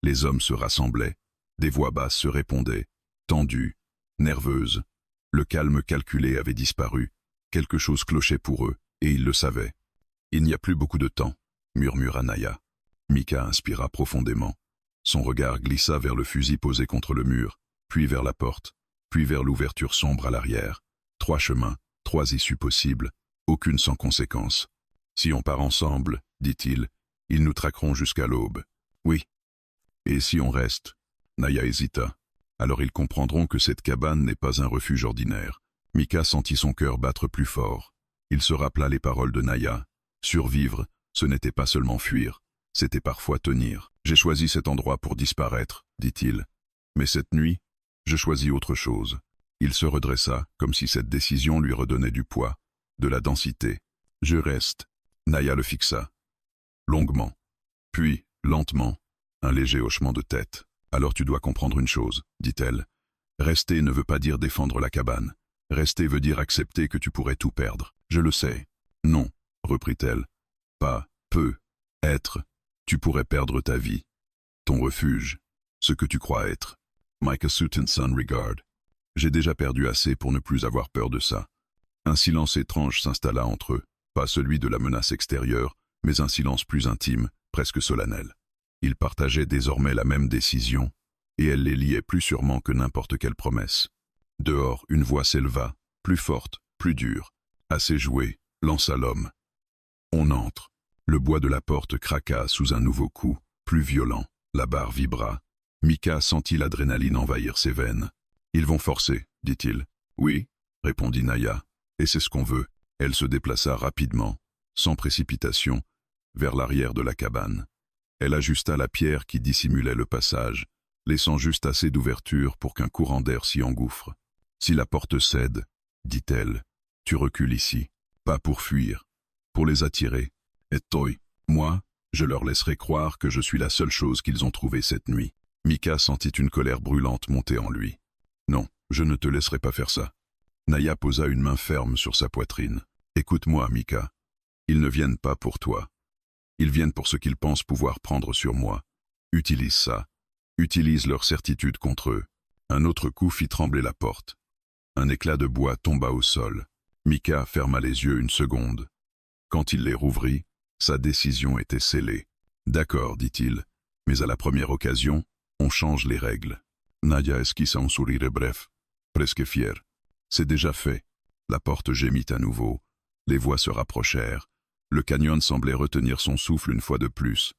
Les hommes se rassemblaient. Des voix basses se répondaient, tendues, nerveuses. Le calme calculé avait disparu. Quelque chose clochait pour eux, et ils le savaient. Il n'y a plus beaucoup de temps, murmura Naya. Mika inspira profondément. Son regard glissa vers le fusil posé contre le mur, puis vers la porte, puis vers l'ouverture sombre à l'arrière. 3 chemins, 3 issues possibles, aucune sans conséquence. Si on part ensemble, dit-il, ils nous traqueront jusqu'à l'aube. Oui. Et si on reste? Naya hésita. Alors ils comprendront que cette cabane n'est pas un refuge ordinaire. Mika sentit son cœur battre plus fort. Il se rappela les paroles de Naya. Survivre, ce n'était pas seulement fuir, c'était parfois tenir. J'ai choisi cet endroit pour disparaître, dit-il. Mais cette nuit, je choisis autre chose. Il se redressa, comme si cette décision lui redonnait du poids, de la densité. Je reste. Naya le fixa. Longuement. Puis, lentement, un léger hochement de tête. Alors tu dois comprendre une chose, dit-elle. Rester ne veut pas dire défendre la cabane. Rester veut dire accepter que tu pourrais tout perdre. Je le sais. Non, reprit-elle. Pas, peut, être. Tu pourrais perdre ta vie. Ton refuge. Ce que tu crois être. Micah Sutton Son Regard. J'ai déjà perdu assez pour ne plus avoir peur de ça. Un silence étrange s'installa entre eux. Pas celui de la menace extérieure, mais un silence plus intime, presque solennel. Ils partageaient désormais la même décision, et elle les liait plus sûrement que n'importe quelle promesse. Dehors, une voix s'éleva, plus forte, plus dure. Assez joué, lança l'homme. On entre. Le bois de la porte craqua sous un nouveau coup, plus violent. La barre vibra. Mika sentit l'adrénaline envahir ses veines. Ils vont forcer, dit-il. Oui, répondit Naya, et c'est ce qu'on veut. Elle se déplaça rapidement, sans précipitation, vers l'arrière de la cabane. Elle ajusta la pierre qui dissimulait le passage, laissant juste assez d'ouverture pour qu'un courant d'air s'y engouffre. Si la porte cède, dit-elle, tu recules ici, pas pour fuir, pour les attirer. Et toi, moi, je leur laisserai croire que je suis la seule chose qu'ils ont trouvée cette nuit. Mika sentit une colère brûlante monter en lui. Non, je ne te laisserai pas faire ça. Naya posa une main ferme sur sa poitrine. Écoute-moi, Mika. Ils ne viennent pas pour toi. Ils viennent pour ce qu'ils pensent pouvoir prendre sur moi. Utilise ça. Utilise leur certitude contre eux. Un autre coup fit trembler la porte. Un éclat de bois tomba au sol. Mika ferma les yeux une seconde. Quand il les rouvrit, sa décision était scellée. D'accord, dit-il, mais à la première occasion, on change les règles. Naya esquissa un sourire bref, presque fier. C'est déjà fait. La porte gémit à nouveau. Les voix se rapprochèrent. Le canyon semblait retenir son souffle une fois de plus.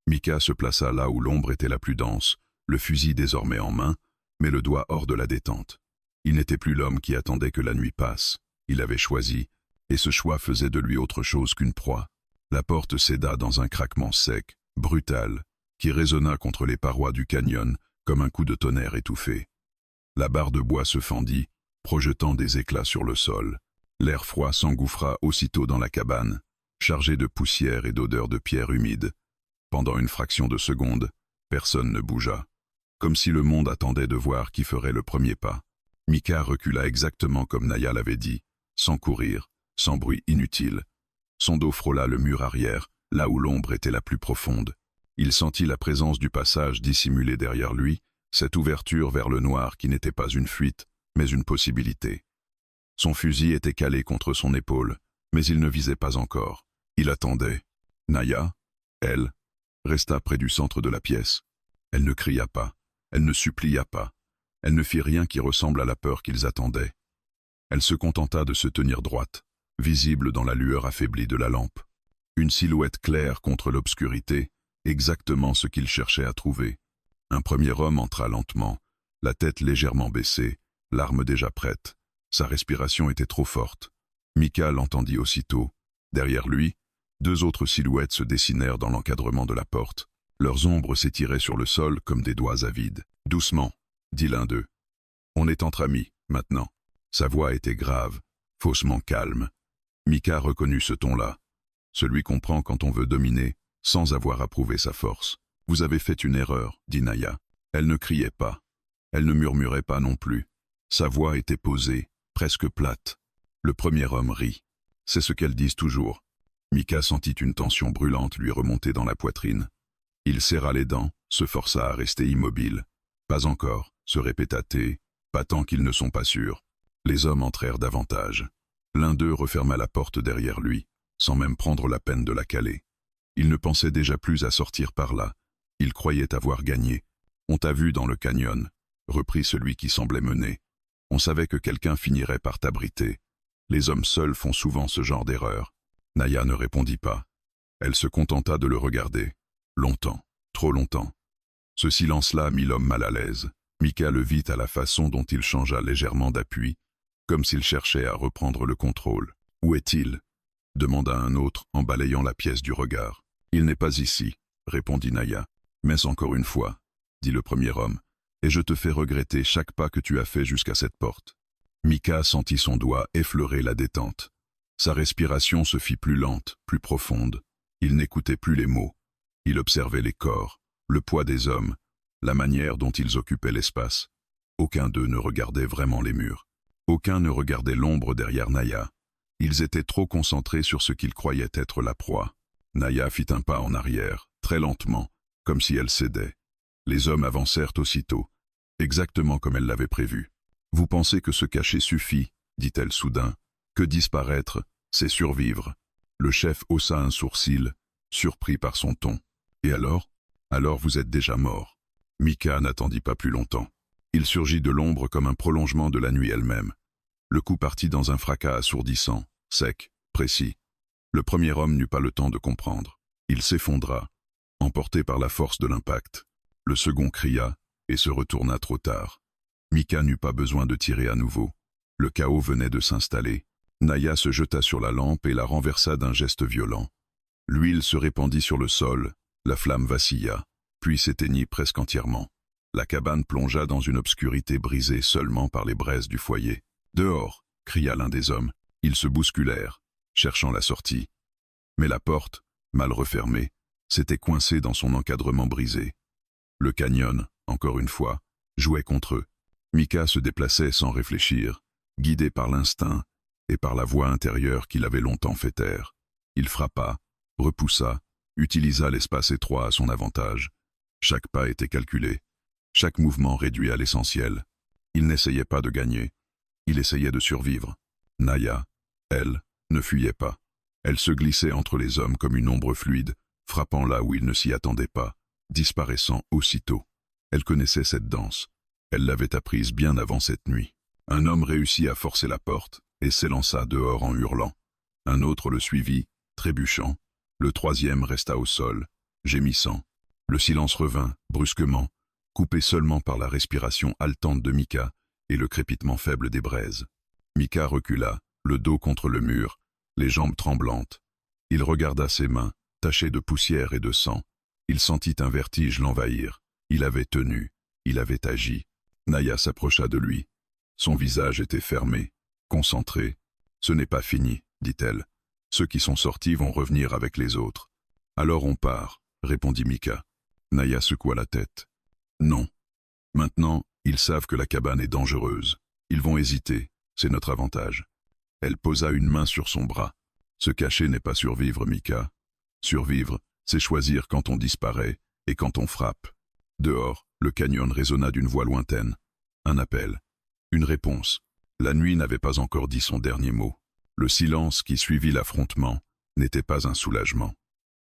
Mika se plaça là où l'ombre était la plus dense, le fusil désormais en main, mais le doigt hors de la détente. Il n'était plus l'homme qui attendait que la nuit passe. Il avait choisi, et ce choix faisait de lui autre chose qu'une proie. La porte céda dans un craquement sec, brutal, qui résonna contre les parois du canyon comme un coup de tonnerre étouffé. La barre de bois se fendit, projetant des éclats sur le sol. L'air froid s'engouffra aussitôt dans la cabane, chargé de poussière et d'odeur de pierre humide. Pendant une fraction de seconde, personne ne bougea, comme si le monde attendait de voir qui ferait le premier pas. Mika recula exactement comme Naya l'avait dit, sans courir, sans bruit inutile. Son dos frôla le mur arrière, là où l'ombre était la plus profonde. Il sentit la présence du passage dissimulé derrière lui, cette ouverture vers le noir qui n'était pas une fuite, mais une possibilité. Son fusil était calé contre son épaule, mais il ne visait pas encore. Il attendait. Naya, elle, resta près du centre de la pièce. Elle ne cria pas, elle ne supplia pas, elle ne fit rien qui ressemble à la peur qu'ils attendaient. Elle se contenta de se tenir droite, visible dans la lueur affaiblie de la lampe. Une silhouette claire contre l'obscurité, exactement ce qu'il cherchait à trouver. Un premier homme entra lentement, la tête légèrement baissée, l'arme déjà prête. Sa respiration était trop forte. Mika l'entendit aussitôt. Derrière lui, deux autres silhouettes se dessinèrent dans l'encadrement de la porte. Leurs ombres s'étiraient sur le sol comme des doigts avides. « Doucement », dit l'un d'eux. « On est entre amis, maintenant. » Sa voix était grave, faussement calme. Mika reconnut ce ton-là. Celui qu'on prend quand on veut dominer, sans avoir à prouver sa force. « Vous avez fait une erreur, » dit Naya. Elle ne criait pas. Elle ne murmurait pas non plus. Sa voix était posée, presque plate. Le premier homme rit. C'est ce qu'elles disent toujours. Mika sentit une tension brûlante lui remonter dans la poitrine. Il serra les dents, se força à rester immobile. Pas encore, se répéta-t-il, pas tant qu'ils ne sont pas sûrs. Les hommes entrèrent davantage. L'un d'eux referma la porte derrière lui, sans même prendre la peine de la caler. Il ne pensait déjà plus à sortir par là. Il croyait avoir gagné. « On t'a vu dans le canyon », reprit celui qui semblait mener. « On savait que quelqu'un finirait par t'abriter. Les hommes seuls font souvent ce genre d'erreur. » Naya ne répondit pas. Elle se contenta de le regarder. Longtemps, trop longtemps. Ce silence-là mit l'homme mal à l'aise. Mika le vit à la façon dont il changea légèrement d'appui, comme s'il cherchait à reprendre le contrôle. « Où est-il » demanda un autre en balayant la pièce du regard. « Il n'est pas ici » répondit Naya. « Mais encore une fois, » dit le premier homme, « et je te fais regretter chaque pas que tu as fait jusqu'à cette porte. » Mika sentit son doigt effleurer la détente. Sa respiration se fit plus lente, plus profonde. Il n'écoutait plus les mots. Il observait les corps, le poids des hommes, la manière dont ils occupaient l'espace. Aucun d'eux ne regardait vraiment les murs. Aucun ne regardait l'ombre derrière Naya. Ils étaient trop concentrés sur ce qu'ils croyaient être la proie. Naya fit un pas en arrière, très lentement, comme si elle cédait. Les hommes avancèrent aussitôt, exactement comme elle l'avait prévu. « Vous pensez que se cacher suffit » dit-elle soudain. « Que disparaître, c'est survivre. » Le chef haussa un sourcil, surpris par son ton. « Et alors ? Alors vous êtes déjà mort. » Mika n'attendit pas plus longtemps. Il surgit de l'ombre comme un prolongement de la nuit elle-même. Le coup partit dans un fracas assourdissant, sec, précis. Le premier homme n'eut pas le temps de comprendre. Il s'effondra, emporté par la force de l'impact. Le second cria et se retourna trop tard. Mika n'eut pas besoin de tirer à nouveau. Le chaos venait de s'installer. Naya se jeta sur la lampe et la renversa d'un geste violent. L'huile se répandit sur le sol, la flamme vacilla, puis s'éteignit presque entièrement. La cabane plongea dans une obscurité brisée seulement par les braises du foyer. « Dehors !» cria l'un des hommes. Ils se bousculèrent, cherchant la sortie. Mais la porte, mal refermée, s'était coincée dans son encadrement brisé. Le canyon, encore une fois, jouait contre eux. Mika se déplaçait sans réfléchir, guidé par l'instinct et par la voix intérieure qui l'avait longtemps fait taire. Il frappa, repoussa, utilisa l'espace étroit à son avantage. Chaque pas était calculé, chaque mouvement réduit à l'essentiel. Il n'essayait pas de gagner, il essayait de survivre. Naya, elle, ne fuyait pas. Elle se glissait entre les hommes comme une ombre fluide, frappant là où il ne s'y attendait pas, disparaissant aussitôt. Elle connaissait cette danse. Elle l'avait apprise bien avant cette nuit. Un homme réussit à forcer la porte et s'élança dehors en hurlant. Un autre le suivit, trébuchant. Le troisième resta au sol, gémissant. Le silence revint, brusquement, coupé seulement par la respiration haletante de Mika et le crépitement faible des braises. Mika recula, le dos contre le mur, les jambes tremblantes. Il regarda ses mains, tachées de poussière et de sang. Il sentit un vertige l'envahir. Il avait tenu, il avait agi. Naya s'approcha de lui. Son visage était fermé, concentré. « Ce n'est pas fini, dit-elle. Ceux qui sont sortis vont revenir avec les autres. »« Alors on part, » répondit Mika. Naya secoua la tête. « Non. Maintenant, ils savent que la cabane est dangereuse. Ils vont hésiter, c'est notre avantage. » Elle posa une main sur son bras. « Se cacher n'est pas survivre, Mika. Survivre, c'est choisir quand on disparaît et quand on frappe. » Dehors, le canyon résonna d'une voix lointaine. Un appel. Une réponse. La nuit n'avait pas encore dit son dernier mot. Le silence qui suivit l'affrontement n'était pas un soulagement.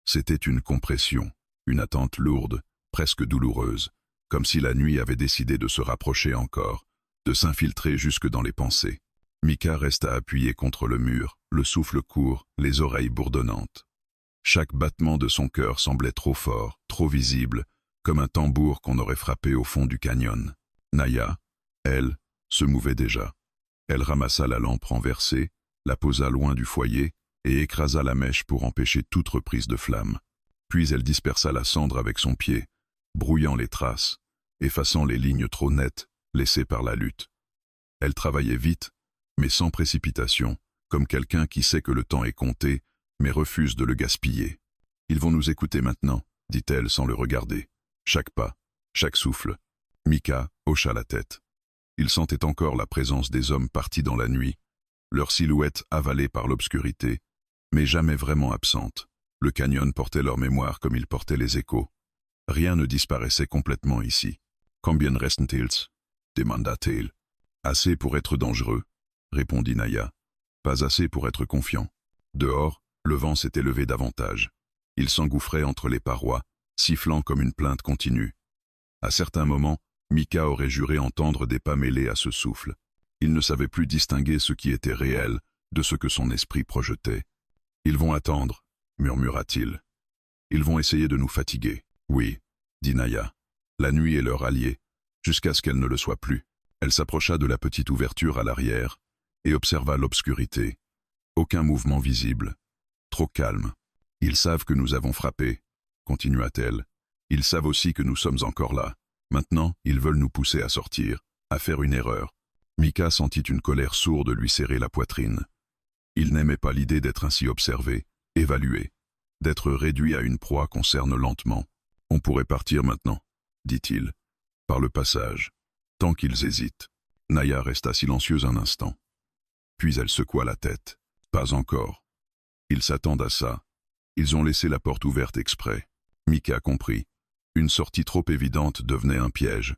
C'était une compression, une attente lourde, presque douloureuse, comme si la nuit avait décidé de se rapprocher encore, de s'infiltrer jusque dans les pensées. Mika resta appuyé contre le mur, le souffle court, les oreilles bourdonnantes. Chaque battement de son cœur semblait trop fort, trop visible, comme un tambour qu'on aurait frappé au fond du canyon. Naya, elle, se mouvait déjà. Elle ramassa la lampe renversée, la posa loin du foyer et écrasa la mèche pour empêcher toute reprise de flamme. Puis elle dispersa la cendre avec son pied, brouillant les traces, effaçant les lignes trop nettes laissées par la lutte. Elle travaillait vite, mais sans précipitation, comme quelqu'un qui sait que le temps est compté, mais refuse de le gaspiller. « Ils vont nous écouter maintenant, » dit-elle sans le regarder. Chaque pas, chaque souffle. Mika hocha la tête. Il sentait encore la présence des hommes partis dans la nuit, leurs silhouettes avalées par l'obscurité, mais jamais vraiment absentes. Le canyon portait leur mémoire comme il portait les échos. Rien ne disparaissait complètement ici. « Combien restent-ils » demanda-t-il. « Assez pour être dangereux » répondit Naya. « Pas assez pour être confiant. » Dehors, le vent s'était levé davantage. Il s'engouffrait entre les parois, sifflant comme une plainte continue. À certains moments, Mika aurait juré entendre des pas mêlés à ce souffle. Il ne savait plus distinguer ce qui était réel de ce que son esprit projetait. « Ils vont attendre, » murmura-t-il. « Ils vont essayer de nous fatiguer. » « Oui, » dit Naya. « La nuit est leur allié. jusqu'à ce qu'elle ne le soit plus. Elle s'approcha de la petite ouverture à l'arrière et observa l'obscurité. Aucun mouvement visible. Trop calme. Ils savent que nous avons frappé, continua-t-elle. Ils savent aussi que nous sommes encore là. Maintenant, ils veulent nous pousser à sortir, à faire une erreur. Mika sentit une colère sourde lui serrer la poitrine. Il n'aimait pas l'idée d'être ainsi observé, évalué, d'être réduit à une proie qu'on cerne lentement. On pourrait partir maintenant, dit-il, par le passage. Tant qu'ils hésitent. Naya resta silencieuse un instant. Puis elle secoua la tête. Pas encore. Ils s'attendent à ça. Ils ont laissé la porte ouverte exprès. Mika comprit. Une sortie trop évidente devenait un piège.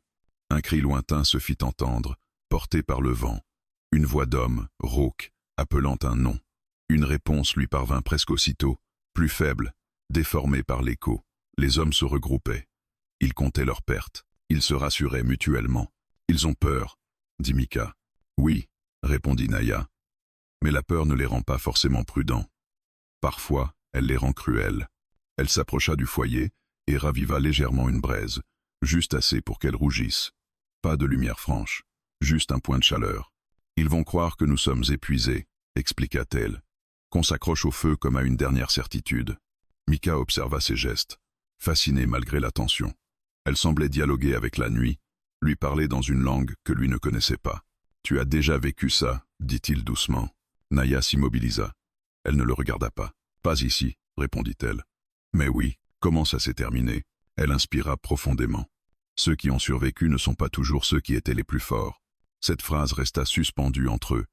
Un cri lointain se fit entendre, porté par le vent. Une voix d'homme, rauque, appelant un nom. Une réponse lui parvint presque aussitôt, plus faible, déformée par l'écho. Les hommes se regroupaient. Ils comptaient leurs pertes. Ils se rassuraient mutuellement. Ils ont peur, dit Mika. Oui, répondit Naya. Mais la peur ne les rend pas forcément prudents. Parfois, elle les rend cruels. Elle s'approcha du foyer et raviva légèrement une braise, juste assez pour qu'elle rougisse. Pas de lumière franche, juste un point de chaleur. Ils vont croire que nous sommes épuisés, expliqua-t-elle, qu'on s'accroche au feu comme à une dernière certitude. Mika observa ses gestes, fascinée malgré la tension. Elle semblait dialoguer avec la nuit, lui parler dans une langue que lui ne connaissait pas. « Tu as déjà vécu ça », dit-il doucement. Naya s'immobilisa. Elle ne le regarda pas. « Pas ici », répondit-elle. « Mais oui, comment ça s'est terminé ?» Elle inspira profondément. « Ceux qui ont survécu ne sont pas toujours ceux qui étaient les plus forts. » Cette phrase resta suspendue entre eux.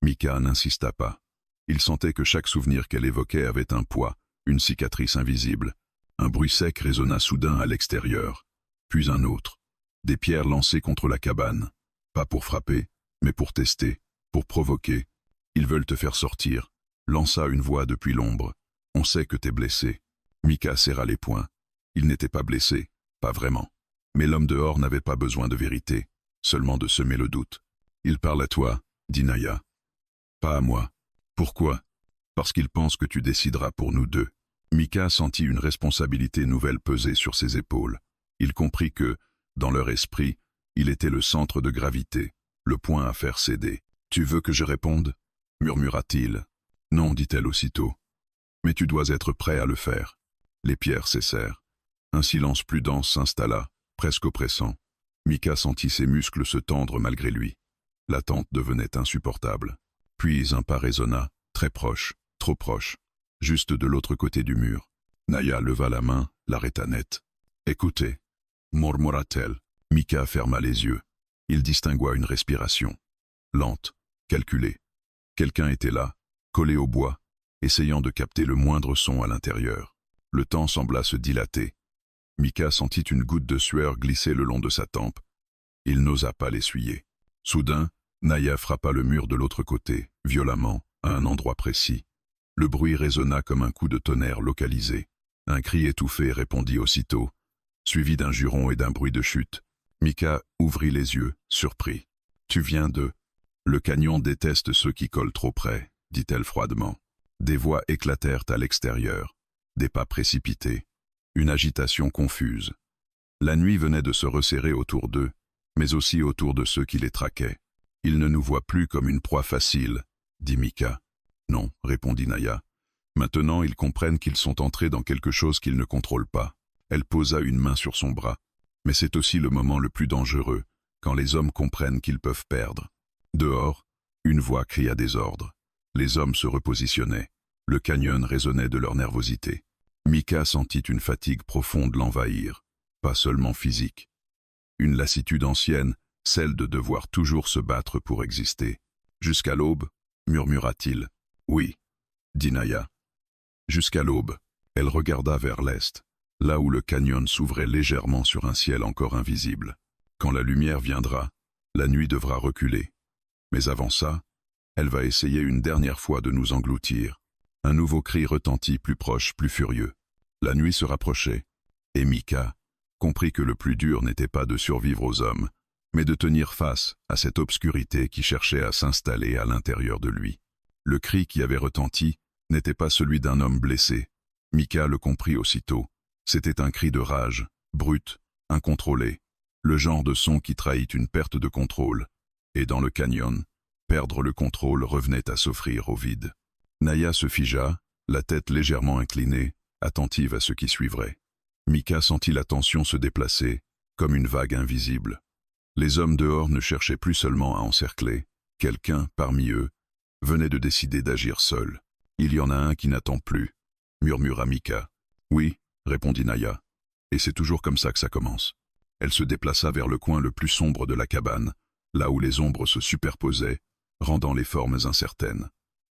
Mika n'insista pas. Il sentait que chaque souvenir qu'elle évoquait avait un poids, une cicatrice invisible. Un bruit sec résonna soudain à l'extérieur. Puis un autre. Des pierres lancées contre la cabane. Pas pour frapper, mais pour tester, pour provoquer. Ils veulent te faire sortir, lança une voix depuis l'ombre. On sait que t'es blessé. Mika serra les poings. Il n'était pas blessé, pas vraiment. Mais l'homme dehors n'avait pas besoin de vérité, seulement de semer le doute. Il parle à toi, dit Naya. Pas à moi. Pourquoi? Parce qu'il pense que tu décideras pour nous deux. Mika sentit une responsabilité nouvelle peser sur ses épaules. Il comprit que, dans leur esprit, il était le centre de gravité, le point à faire céder. « Tu veux que je réponde » murmura-t-il. « Non, dit-elle aussitôt. Mais tu dois être prêt à le faire. » Les pierres cessèrent. Un silence plus dense s'installa, presque oppressant. Mika sentit ses muscles se tendre malgré lui. L'attente devenait insupportable. Puis un pas résonna, très proche, trop proche, juste de l'autre côté du mur. Naya leva la main, l'arrêta net. « Écoutez » murmura-t-elle. Mika ferma les yeux. Il distingua une respiration. Lente, calculée. Quelqu'un était là, collé au bois, essayant de capter le moindre son à l'intérieur. Le temps sembla se dilater. Mika sentit une goutte de sueur glisser le long de sa tempe. Il n'osa pas l'essuyer. Soudain, Naya frappa le mur de l'autre côté, violemment, à un endroit précis. Le bruit résonna comme un coup de tonnerre localisé. Un cri étouffé répondit aussitôt, suivi d'un juron et d'un bruit de chute. Mika ouvrit les yeux, surpris. « Tu viens de... » « Le canyon déteste ceux qui collent trop près, » dit-elle froidement. Des voix éclatèrent à l'extérieur. Des pas précipités. Une agitation confuse. La nuit venait de se resserrer autour d'eux, mais aussi autour de ceux qui les traquaient. « Ils ne nous voient plus comme une proie facile, » dit Mika. « Non, » répondit Naya. « Maintenant, ils comprennent qu'ils sont entrés dans quelque chose qu'ils ne contrôlent pas. » Elle posa une main sur son bras. Mais c'est aussi le moment le plus dangereux, quand les hommes comprennent qu'ils peuvent perdre. Dehors, une voix cria des ordres. Les hommes se repositionnaient. Le canyon résonnait de leur nervosité. Mika sentit une fatigue profonde l'envahir, pas seulement physique. Une lassitude ancienne, celle de devoir toujours se battre pour exister. « Jusqu'à l'aube » murmura-t-il. « Oui » dit Naya. Jusqu'à l'aube. Elle regarda vers l'est, là où le canyon s'ouvrait légèrement sur un ciel encore invisible. Quand la lumière viendra, la nuit devra reculer. Mais avant ça, elle va essayer une dernière fois de nous engloutir. Un nouveau cri retentit plus proche, plus furieux. La nuit se rapprochait, et Mika comprit que le plus dur n'était pas de survivre aux hommes, mais de tenir face à cette obscurité qui cherchait à s'installer à l'intérieur de lui. Le cri qui avait retenti n'était pas celui d'un homme blessé. Mika le comprit aussitôt. C'était un cri de rage, brut, incontrôlé, Le genre de son qui trahit une perte de contrôle. Et dans le canyon, perdre le contrôle revenait à s'offrir au vide. Naya se figea, la tête légèrement inclinée, attentive à ce qui suivrait. Mika sentit la tension se déplacer, comme une vague invisible. Les hommes dehors ne cherchaient plus seulement à encercler. Quelqu'un, parmi eux, venait de décider d'agir seul. Il y en a un qui n'attend plus, murmura Mika. Oui, répondit Naya. Et c'est toujours comme ça que ça commence. Elle se déplaça vers le coin le plus sombre de la cabane, là où les ombres se superposaient, rendant les formes incertaines.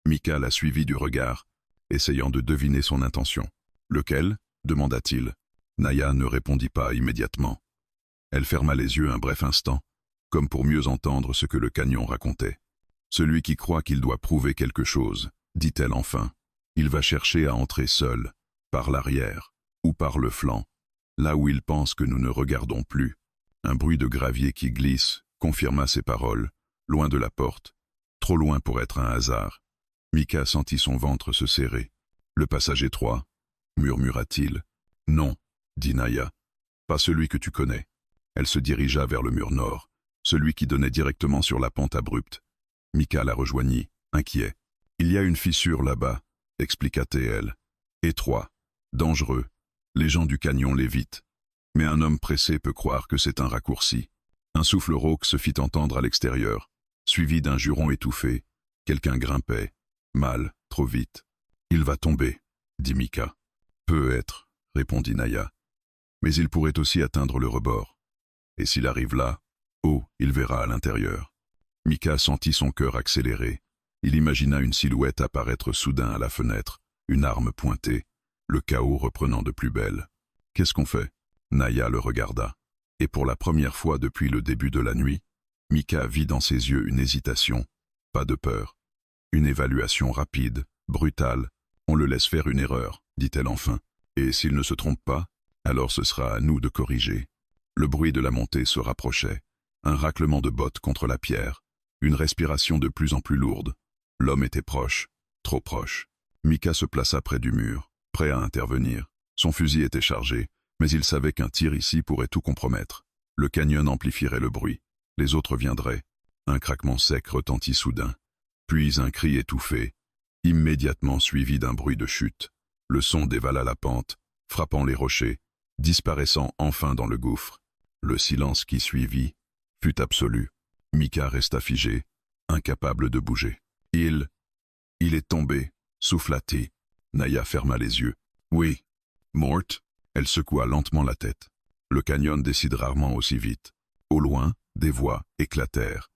Mika la suivit du regard, essayant de deviner son intention. Lequel ? Demanda-t-il. Naya ne répondit pas immédiatement. Elle ferma les yeux un bref instant, comme pour mieux entendre ce que le canyon racontait. Celui qui croit qu'il doit prouver quelque chose, dit-elle enfin. Il va chercher à entrer seul, par l'arrière, ou par le flanc, là où il pense que nous ne regardons plus. Un bruit de gravier qui glisse confirma ses paroles, loin de la porte, trop loin pour être un hasard. Mika sentit son ventre se serrer. Le passage étroit, murmura-t-il. Non, dit Naya, pas celui que tu connais. Elle se dirigea vers le mur nord, celui qui donnait directement sur la pente abrupte. Mika la rejoignit, inquiet. Il y a une fissure là-bas, expliqua-t-elle. Étroit, dangereux, les gens du canyon l'évitent. Mais un homme pressé peut croire que c'est un raccourci. Un souffle rauque se fit entendre à l'extérieur, suivi d'un juron étouffé. Quelqu'un grimpait. Mal, trop vite. Il va tomber, dit Mika. Peut être, répondit Naya. Mais il pourrait aussi atteindre le rebord. Et s'il arrive là, il verra à l'intérieur. Mika sentit son cœur accélérer. Il imagina une silhouette apparaître soudain à la fenêtre, une arme pointée, le chaos reprenant de plus belle. Qu'est-ce qu'on fait ? Naya le regarda. Et pour la première fois depuis le début de la nuit, Mika vit dans ses yeux une hésitation, pas de peur. Une évaluation rapide, brutale. On le laisse faire une erreur, dit-elle enfin. Et s'il ne se trompe pas, alors ce sera à nous de corriger. Le bruit de la montée se rapprochait. Un raclement de bottes contre la pierre. Une respiration de plus en plus lourde. L'homme était proche, trop proche. Mika se plaça près du mur, prêt à intervenir. Son fusil était chargé, mais il savait qu'un tir ici pourrait tout compromettre. Le canyon amplifierait le bruit. Les autres viendraient. Un craquement sec retentit soudain. Puis un cri étouffé, immédiatement suivi d'un bruit de chute. Le son dévala la pente, frappant les rochers, disparaissant enfin dans le gouffre. Le silence qui suivit fut absolu. Mika resta figé, incapable de bouger. Il est tombé, souffla-t-il. Naya ferma les yeux. Oui. Morte. Elle secoua lentement la tête. Le canyon décide rarement aussi vite. Au loin, des voix éclatèrent.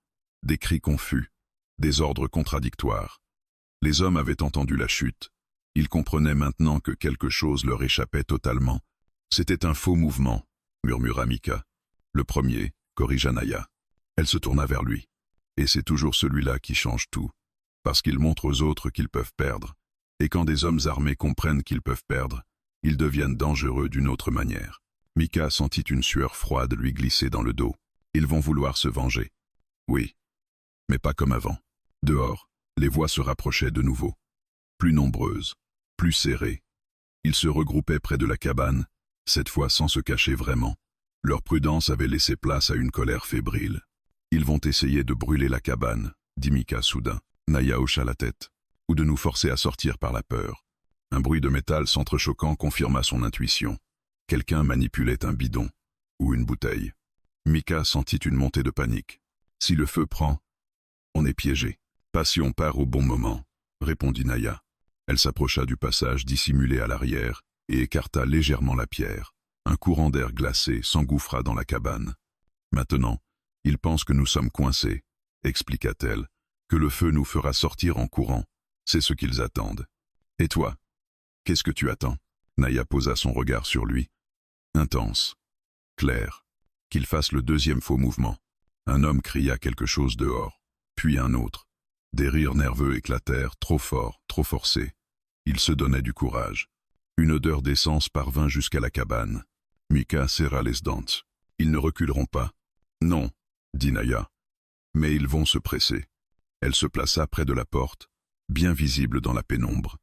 Des cris confus. Des ordres contradictoires. Les hommes avaient entendu la chute. Ils comprenaient maintenant que quelque chose leur échappait totalement. C'était un faux mouvement, murmura Mika. Le premier, corrigea Naya. Elle se tourna vers lui. Et c'est toujours celui-là qui change tout. Parce qu'il montre aux autres qu'ils peuvent perdre. Et quand des hommes armés comprennent qu'ils peuvent perdre, ils deviennent dangereux d'une autre manière. Mika sentit une sueur froide lui glisser dans le dos. Ils vont vouloir se venger. Oui. Mais pas comme avant. Dehors, les voix se rapprochaient de nouveau. Plus nombreuses, plus serrées. Ils se regroupaient près de la cabane, cette fois sans se cacher vraiment. Leur prudence avait laissé place à une colère fébrile. Ils vont essayer de brûler la cabane, dit Mika soudain. Naya hocha la tête. Ou de nous forcer à sortir par la peur. Un bruit de métal s'entrechoquant confirma son intuition. Quelqu'un manipulait un bidon, ou une bouteille. Mika sentit une montée de panique. Si le feu prend, on est piégé. Pas si on part au bon moment, répondit Naya. Elle s'approcha du passage dissimulé à l'arrière et écarta légèrement la pierre. Un courant d'air glacé s'engouffra dans la cabane. Maintenant, ils pensent que nous sommes coincés, expliqua-t-elle, que le feu nous fera sortir en courant. C'est ce qu'ils attendent. Et toi? Qu'est-ce que tu attends? Naya posa son regard sur lui. Intense. Clair. Qu'il fasse le deuxième faux mouvement. Un homme cria quelque chose dehors, puis un autre. Des rires nerveux éclatèrent, trop forts, trop forcés. Il se donnait du courage. Une odeur d'essence parvint jusqu'à la cabane. Mika serra les dents. Ils ne reculeront pas. Non, dit Naya. Mais ils vont se presser. Elle se plaça près de la porte, bien visible dans la pénombre.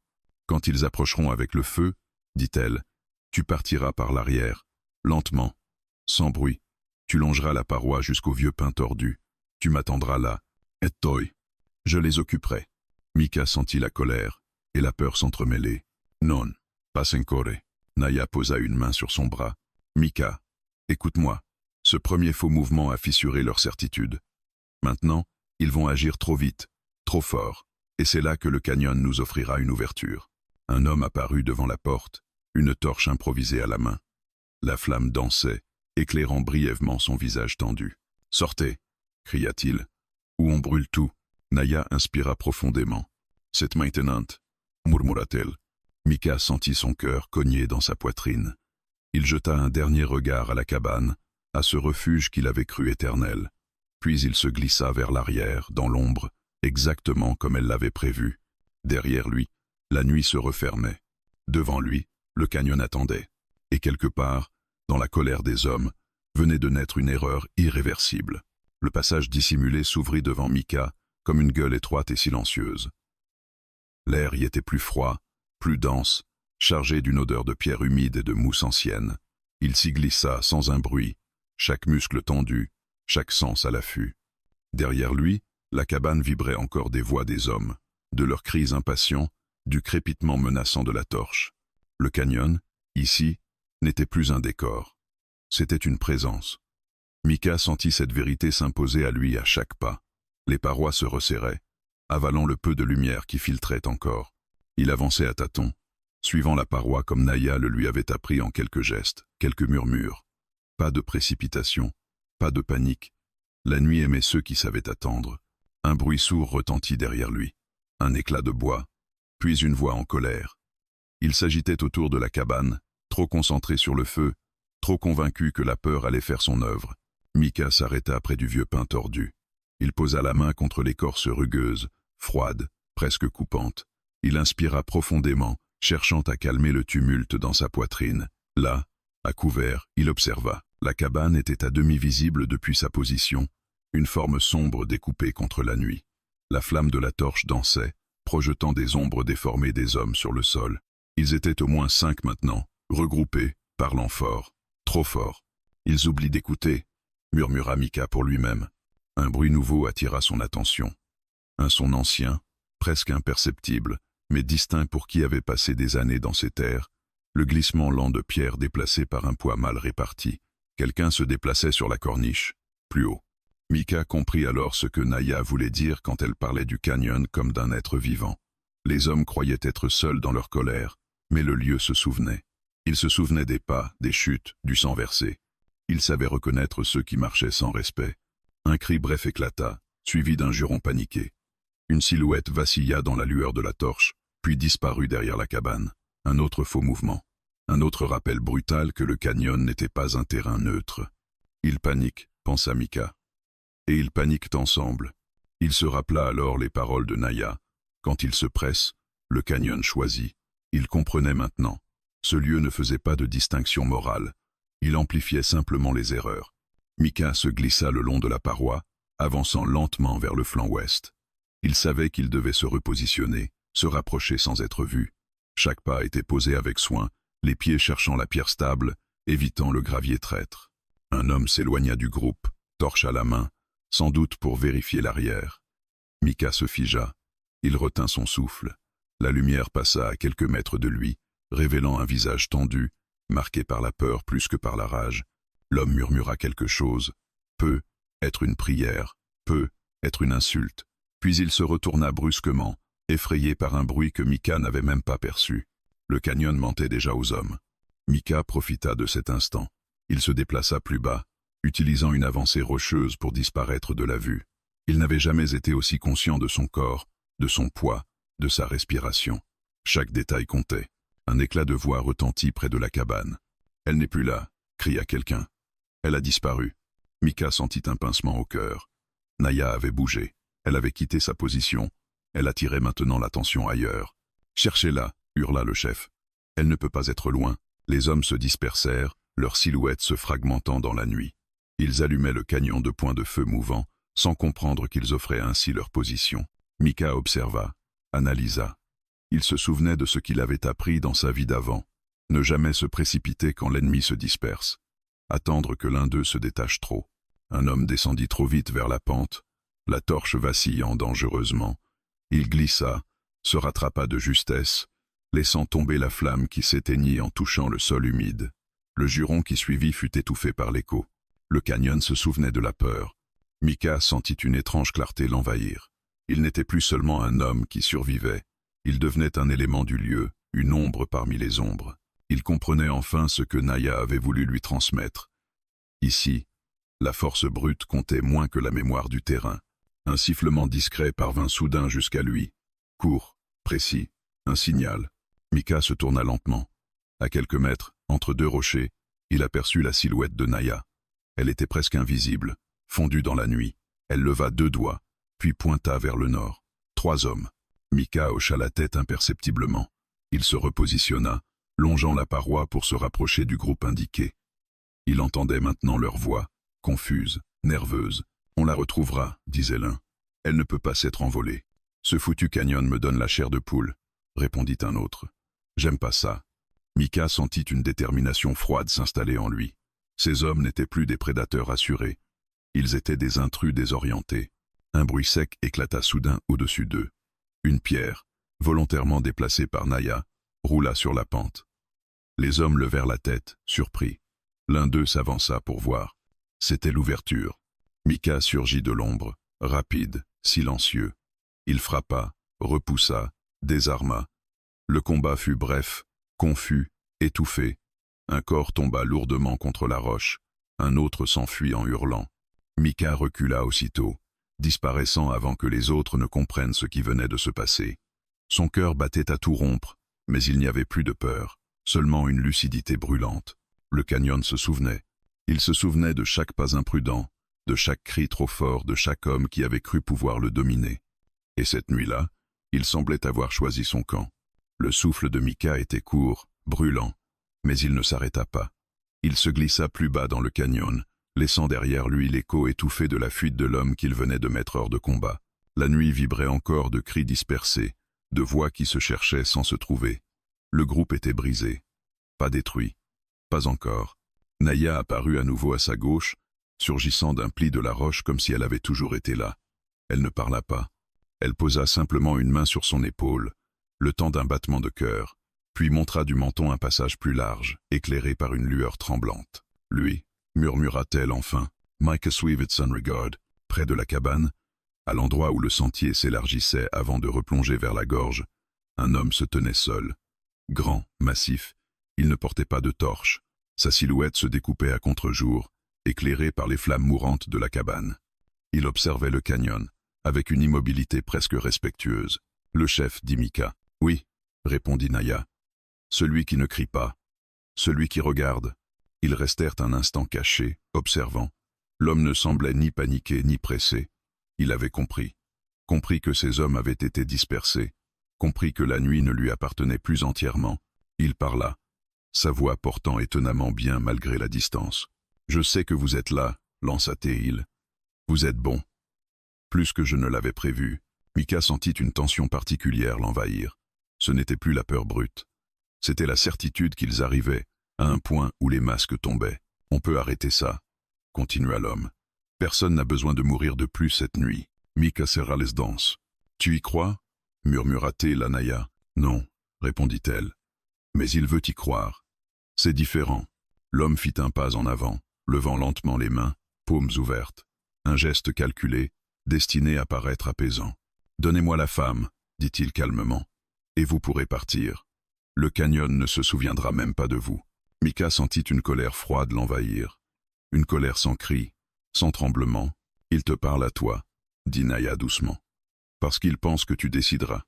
Quand ils approcheront avec le feu, dit-elle, tu partiras par l'arrière, lentement, sans bruit. Tu longeras la paroi jusqu'au vieux pin tordu. Tu m'attendras là. Et toi. Je les occuperai. Mika sentit la colère et la peur s'entremêler. Non, pas encore. Naya posa une main sur son bras. Mika, écoute-moi. Ce premier faux mouvement a fissuré leur certitude. Maintenant, ils vont agir trop vite, trop fort, et c'est là que le canyon nous offrira une ouverture. Un homme apparut devant la porte, une torche improvisée à la main. La flamme dansait, éclairant brièvement son visage tendu. « Sortez !» cria-t-il. « Ou on brûle tout !» Naya inspira profondément. « C'est maintenant !» murmura-t-elle. Mika sentit son cœur cogner dans sa poitrine. Il jeta un dernier regard à la cabane, à ce refuge qu'il avait cru éternel. Puis il se glissa vers l'arrière, dans l'ombre, exactement comme elle l'avait prévu. Derrière lui, la nuit se refermait. Devant lui, le canyon attendait. Et quelque part, dans la colère des hommes, venait de naître une erreur irréversible. Le passage dissimulé s'ouvrit devant Mika, comme une gueule étroite et silencieuse. L'air y était plus froid, plus dense, chargé d'une odeur de pierre humide et de mousse ancienne. Il s'y glissa sans un bruit, chaque muscle tendu, chaque sens à l'affût. Derrière lui, la cabane vibrait encore des voix des hommes, de leurs cris impatients, du crépitement menaçant de la torche. Le canyon, ici, n'était plus un décor. C'était une présence. Mika sentit cette vérité s'imposer à lui à chaque pas. Les parois se resserraient, avalant le peu de lumière qui filtrait encore. Il avançait à tâtons, suivant la paroi comme Naya le lui avait appris en quelques gestes, quelques murmures. Pas de précipitation, pas de panique. La nuit aimait ceux qui savaient attendre. Un bruit sourd retentit derrière lui, un éclat de bois, puis une voix en colère. Il s'agitait autour de la cabane, trop concentré sur le feu, trop convaincu que la peur allait faire son œuvre. Mika s'arrêta près du vieux pin tordu. Il posa la main contre l'écorce rugueuse, froide, presque coupante. Il inspira profondément, cherchant à calmer le tumulte dans sa poitrine. Là, à couvert, il observa. La cabane était à demi visible depuis sa position, une forme sombre découpée contre la nuit. La flamme de la torche dansait, projetant des ombres déformées des hommes sur le sol. Ils étaient au moins 5 maintenant, regroupés, parlant fort, trop fort. Ils oublient d'écouter, murmura Mika pour lui-même. Un bruit nouveau attira son attention. Un son ancien, presque imperceptible, mais distinct pour qui avait passé des années dans ces terres, le glissement lent de pierres déplacées par un poids mal réparti. Quelqu'un se déplaçait sur la corniche, plus haut. Mika comprit alors ce que Naya voulait dire quand elle parlait du canyon comme d'un être vivant. Les hommes croyaient être seuls dans leur colère, mais le lieu se souvenait. Ils se souvenaient des pas, des chutes, du sang versé. Ils savaient reconnaître ceux qui marchaient sans respect. Un cri bref éclata, suivi d'un juron paniqué. Une silhouette vacilla dans la lueur de la torche, puis disparut derrière la cabane. Un autre faux mouvement. Un autre rappel brutal que le canyon n'était pas un terrain neutre. Ils paniquent, pensa Mika. Et ils paniquent ensemble. Il se rappela alors les paroles de Naya. Quand ils se pressent, le canyon choisit. Il comprenait maintenant. Ce lieu ne faisait pas de distinction morale. Il amplifiait simplement les erreurs. Mika se glissa le long de la paroi, avançant lentement vers le flanc ouest. Il savait qu'il devait se repositionner, se rapprocher sans être vu. Chaque pas était posé avec soin, les pieds cherchant la pierre stable, évitant le gravier traître. Un homme s'éloigna du groupe, torche à la main, sans doute pour vérifier l'arrière. Mika se figea. Il retint son souffle. La lumière passa à quelques mètres de lui, révélant un visage tendu, marqué par la peur plus que par la rage. L'homme murmura quelque chose. Peut être une prière, peut être une insulte. Puis il se retourna brusquement, effrayé par un bruit que Mika n'avait même pas perçu. Le canyon mentait déjà aux hommes. Mika profita de cet instant. Il se déplaça plus bas, utilisant une avancée rocheuse pour disparaître de la vue. Il n'avait jamais été aussi conscient de son corps, de son poids, de sa respiration. Chaque détail comptait. Un éclat de voix retentit près de la cabane. « Elle n'est plus là !» cria quelqu'un. Elle a disparu. Mika sentit un pincement au cœur. Naya avait bougé. Elle avait quitté sa position. Elle attirait maintenant l'attention ailleurs. « Cherchez-la !» hurla le chef. « Elle ne peut pas être loin. » Les hommes se dispersèrent, leurs silhouettes se fragmentant dans la nuit. Ils allumaient le canyon de points de feu mouvants, sans comprendre qu'ils offraient ainsi leur position. Mika observa, analysa. Il se souvenait de ce qu'il avait appris dans sa vie d'avant. Ne jamais se précipiter quand l'ennemi se disperse. attendre que l'un d'eux se détache trop. Un homme descendit trop vite vers la pente, la torche vacillant dangereusement. Il glissa, se rattrapa de justesse, laissant tomber la flamme qui s'éteignit en touchant le sol humide. Le juron qui suivit fut étouffé par l'écho. Le canyon se souvenait de la peur. Mika sentit une étrange clarté l'envahir. Il n'était plus seulement un homme qui survivait, il devenait un élément du lieu, une ombre parmi les ombres. Il comprenait enfin ce que Naya avait voulu lui transmettre. Ici, la force brute comptait moins que la mémoire du terrain. Un sifflement discret parvint soudain jusqu'à lui. Court, précis, un signal. Mika se tourna lentement. À quelques mètres, entre deux rochers, il aperçut la silhouette de Naya. Elle était presque invisible, fondue dans la nuit. Elle leva 2 doigts, puis pointa vers le nord. 3 hommes. Mika hocha la tête imperceptiblement. Il se repositionna, longeant la paroi pour se rapprocher du groupe indiqué. Il entendait maintenant leur voix, confuse, nerveuse. « On la retrouvera », disait l'un. « Elle ne peut pas s'être envolée. »« Ce foutu canyon me donne la chair de poule », répondit un autre. « J'aime pas ça. » Mika sentit une détermination froide s'installer en lui. Ces hommes n'étaient plus des prédateurs assurés. Ils étaient des intrus désorientés. Un bruit sec éclata soudain au-dessus d'eux. Une pierre, volontairement déplacée par Naya, roula sur la pente. Les hommes levèrent la tête, surpris. L'un d'eux s'avança pour voir. C'était l'ouverture. Mika surgit de l'ombre, rapide, silencieux. Il frappa, repoussa, désarma. Le combat fut bref, confus, étouffé. Un corps tomba lourdement contre la roche. Un autre s'enfuit en hurlant. Mika recula aussitôt, disparaissant avant que les autres ne comprennent ce qui venait de se passer. Son cœur battait à tout rompre, mais il n'y avait plus de peur, seulement une lucidité brûlante. Le canyon se souvenait. Il se souvenait de chaque pas imprudent, de chaque cri trop fort de chaque homme qui avait cru pouvoir le dominer. Et cette nuit-là, il semblait avoir choisi son camp. Le souffle de Mika était court, brûlant, mais il ne s'arrêta pas. Il se glissa plus bas dans le canyon, laissant derrière lui l'écho étouffé de la fuite de l'homme qu'il venait de mettre hors de combat. La nuit vibrait encore de cris dispersés, de voix qui se cherchaient sans se trouver. Le groupe était brisé. Pas détruit. Pas encore. Naya apparut à nouveau à sa gauche, surgissant d'un pli de la roche comme si elle avait toujours été là. Elle ne parla pas. Elle posa simplement une main sur son épaule, le temps d'un battement de cœur, puis montra du menton un passage plus large, éclairé par une lueur tremblante. « Lui », murmura-t-elle enfin, « Micah Sweevetson Regard », près de la cabane, à l'endroit où le sentier s'élargissait avant de replonger vers la gorge, un homme se tenait seul. Grand, massif, il ne portait pas de torche. Sa silhouette se découpait à contre-jour, éclairée par les flammes mourantes de la cabane. Il observait le canyon, avec une immobilité presque respectueuse. « Le chef, dit Mika. »« Oui, » répondit Naya. « Celui qui ne crie pas. Celui qui regarde. » Ils restèrent un instant cachés, observant. L'homme ne semblait ni paniqué ni pressé. Il avait compris. Compris que ces hommes avaient été dispersés. Compris que la nuit ne lui appartenait plus entièrement. Il parla, sa voix portant étonnamment bien malgré la distance. « Je sais que vous êtes là, lança-t-il. Vous êtes bon. » Plus que je ne l'avais prévu, Mika sentit une tension particulière l'envahir. Ce n'était plus la peur brute. C'était la certitude qu'ils arrivaient, à un point où les masques tombaient. « On peut arrêter ça, » continua l'homme. « Personne n'a besoin de mourir de plus cette nuit. » Mika serra les dents. « Tu y crois » murmura-t-il à Naya. « Non, » répondit-elle. « Mais il veut y croire. C'est différent. » L'homme fit un pas en avant, levant lentement les mains, paumes ouvertes. Un geste calculé, destiné à paraître apaisant. « Donnez-moi la femme, » dit-il calmement, « et vous pourrez partir. Le canyon ne se souviendra même pas de vous. » Mika sentit une colère froide l'envahir. Une colère sans cri, sans tremblement. « Il te parle à toi, » dit Naya doucement. « Parce qu'il pense que tu décideras. »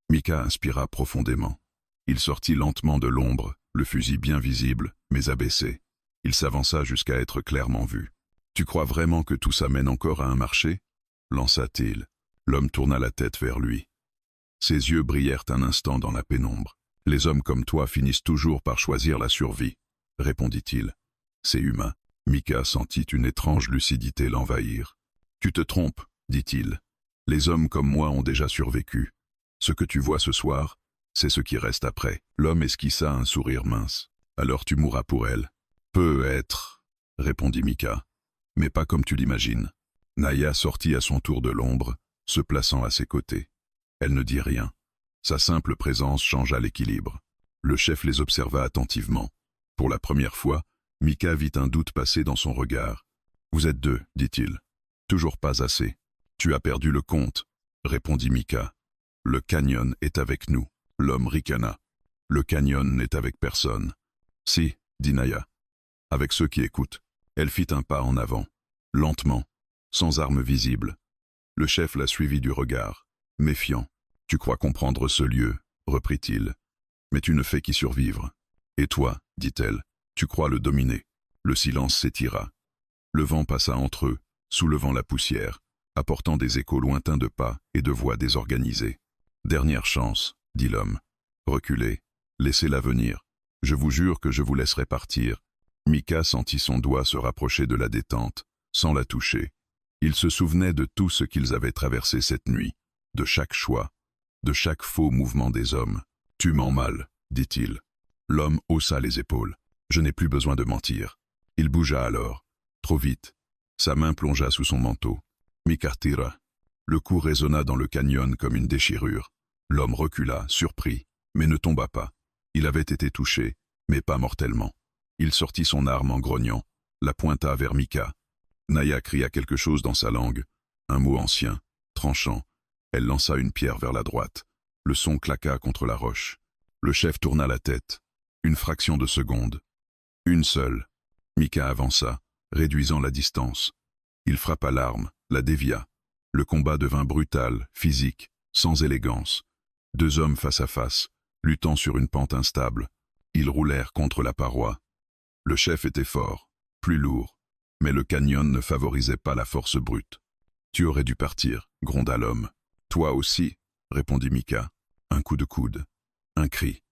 Mika inspira profondément. Il sortit lentement de l'ombre, le fusil bien visible, mais abaissé. Il s'avança jusqu'à être clairement vu. « Tu crois vraiment que tout ça mène encore à un marché » lança-t-il. L'homme tourna la tête vers lui. Ses yeux brillèrent un instant dans la pénombre. « Les hommes comme toi finissent toujours par choisir la survie, » répondit-il. « C'est humain. » Mika sentit une étrange lucidité l'envahir. « Tu te trompes, » dit-il. « Les hommes comme moi ont déjà survécu. Ce que tu vois ce soir, c'est ce qui reste après. » L'homme esquissa un sourire mince. « Alors tu mourras pour elle. »« Peut-être, » répondit Mika. Mais pas comme tu l'imagines. Naya sortit à son tour de l'ombre, se plaçant à ses côtés. Elle ne dit rien. Sa simple présence changea l'équilibre. Le chef les observa attentivement. Pour la première fois, Mika vit un doute passer dans son regard. « Vous êtes deux, dit-il. Toujours pas assez. Tu as perdu le compte, répondit Mika. Le canyon est avec nous. L'homme ricana. Le canyon n'est avec personne. Si, dit Naya. Avec ceux qui écoutent. Elle fit un pas en avant, lentement, sans arme visible. Le chef la suivit du regard, méfiant. Tu crois comprendre ce lieu, reprit-il. Mais tu ne fais qu'y survivre. Et toi, dit-elle, tu crois le dominer. Le silence s'étira. Le vent passa entre eux, soulevant la poussière, apportant des échos lointains de pas et de voix désorganisées. Dernière chance, dit l'homme. Reculez, laissez-la venir. Je vous jure que je vous laisserai partir. Mika sentit son doigt se rapprocher de la détente, sans la toucher. Il se souvenait de tout ce qu'ils avaient traversé cette nuit, de chaque choix, de chaque faux mouvement des hommes. « Tu mens mal, dit-il. » L'homme haussa les épaules. « Je n'ai plus besoin de mentir. » Il bougea alors, trop vite. Sa main plongea sous son manteau. Mika tira. Le coup résonna dans le canyon comme une déchirure. L'homme recula, surpris, mais ne tomba pas. Il avait été touché, mais pas mortellement. Il sortit son arme en grognant, la pointa vers Mika. Naya cria quelque chose dans sa langue, un mot ancien, tranchant. Elle lança une pierre vers la droite. Le son claqua contre la roche. Le chef tourna la tête. Une fraction de seconde. Une seule. Mika avança, réduisant la distance. Il frappa l'arme, la dévia. Le combat devint brutal, physique, sans élégance. Deux hommes face à face, luttant sur une pente instable. Ils roulèrent contre la paroi. Le chef était fort, plus lourd, mais le canyon ne favorisait pas la force brute. « Tu aurais dû partir, » gronda l'homme. « Toi aussi, » répondit Mika. Un coup de coude, un cri.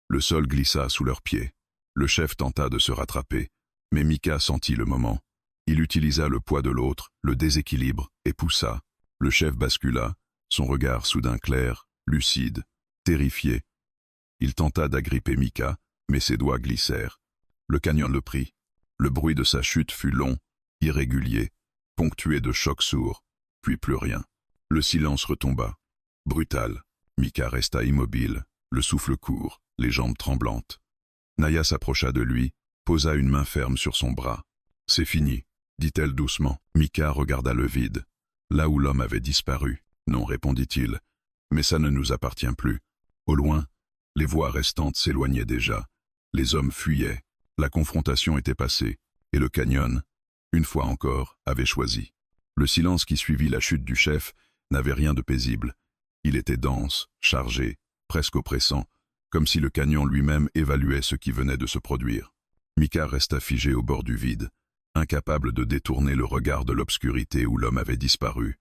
Le sol glissa sous leurs pieds. Le chef tenta de se rattraper, mais Mika sentit le moment. Il utilisa le poids de l'autre, le déséquilibre, et poussa. Le chef bascula, son regard soudain clair, lucide, terrifié. Il tenta d'agripper Mika, mais ses doigts glissèrent. Le canyon le prit. Le bruit de sa chute fut long, irrégulier, ponctué de chocs sourds, puis plus rien. Le silence retomba. Brutal. Mika resta immobile, le souffle court, les jambes tremblantes. Naya s'approcha de lui, posa une main ferme sur son bras. « C'est fini », dit-elle doucement. Mika regarda le vide, là où l'homme avait disparu. « Non », répondit-il, « mais ça ne nous appartient plus. » Au loin, les voix restantes s'éloignaient déjà. Les hommes fuyaient. La confrontation était passée, et le canyon, une fois encore, avait choisi. Le silence qui suivit la chute du chef n'avait rien de paisible. Il était dense, chargé, presque oppressant, comme si le canyon lui-même évaluait ce qui venait de se produire. Mika resta figé au bord du vide, incapable de détourner le regard de l'obscurité où l'homme avait disparu.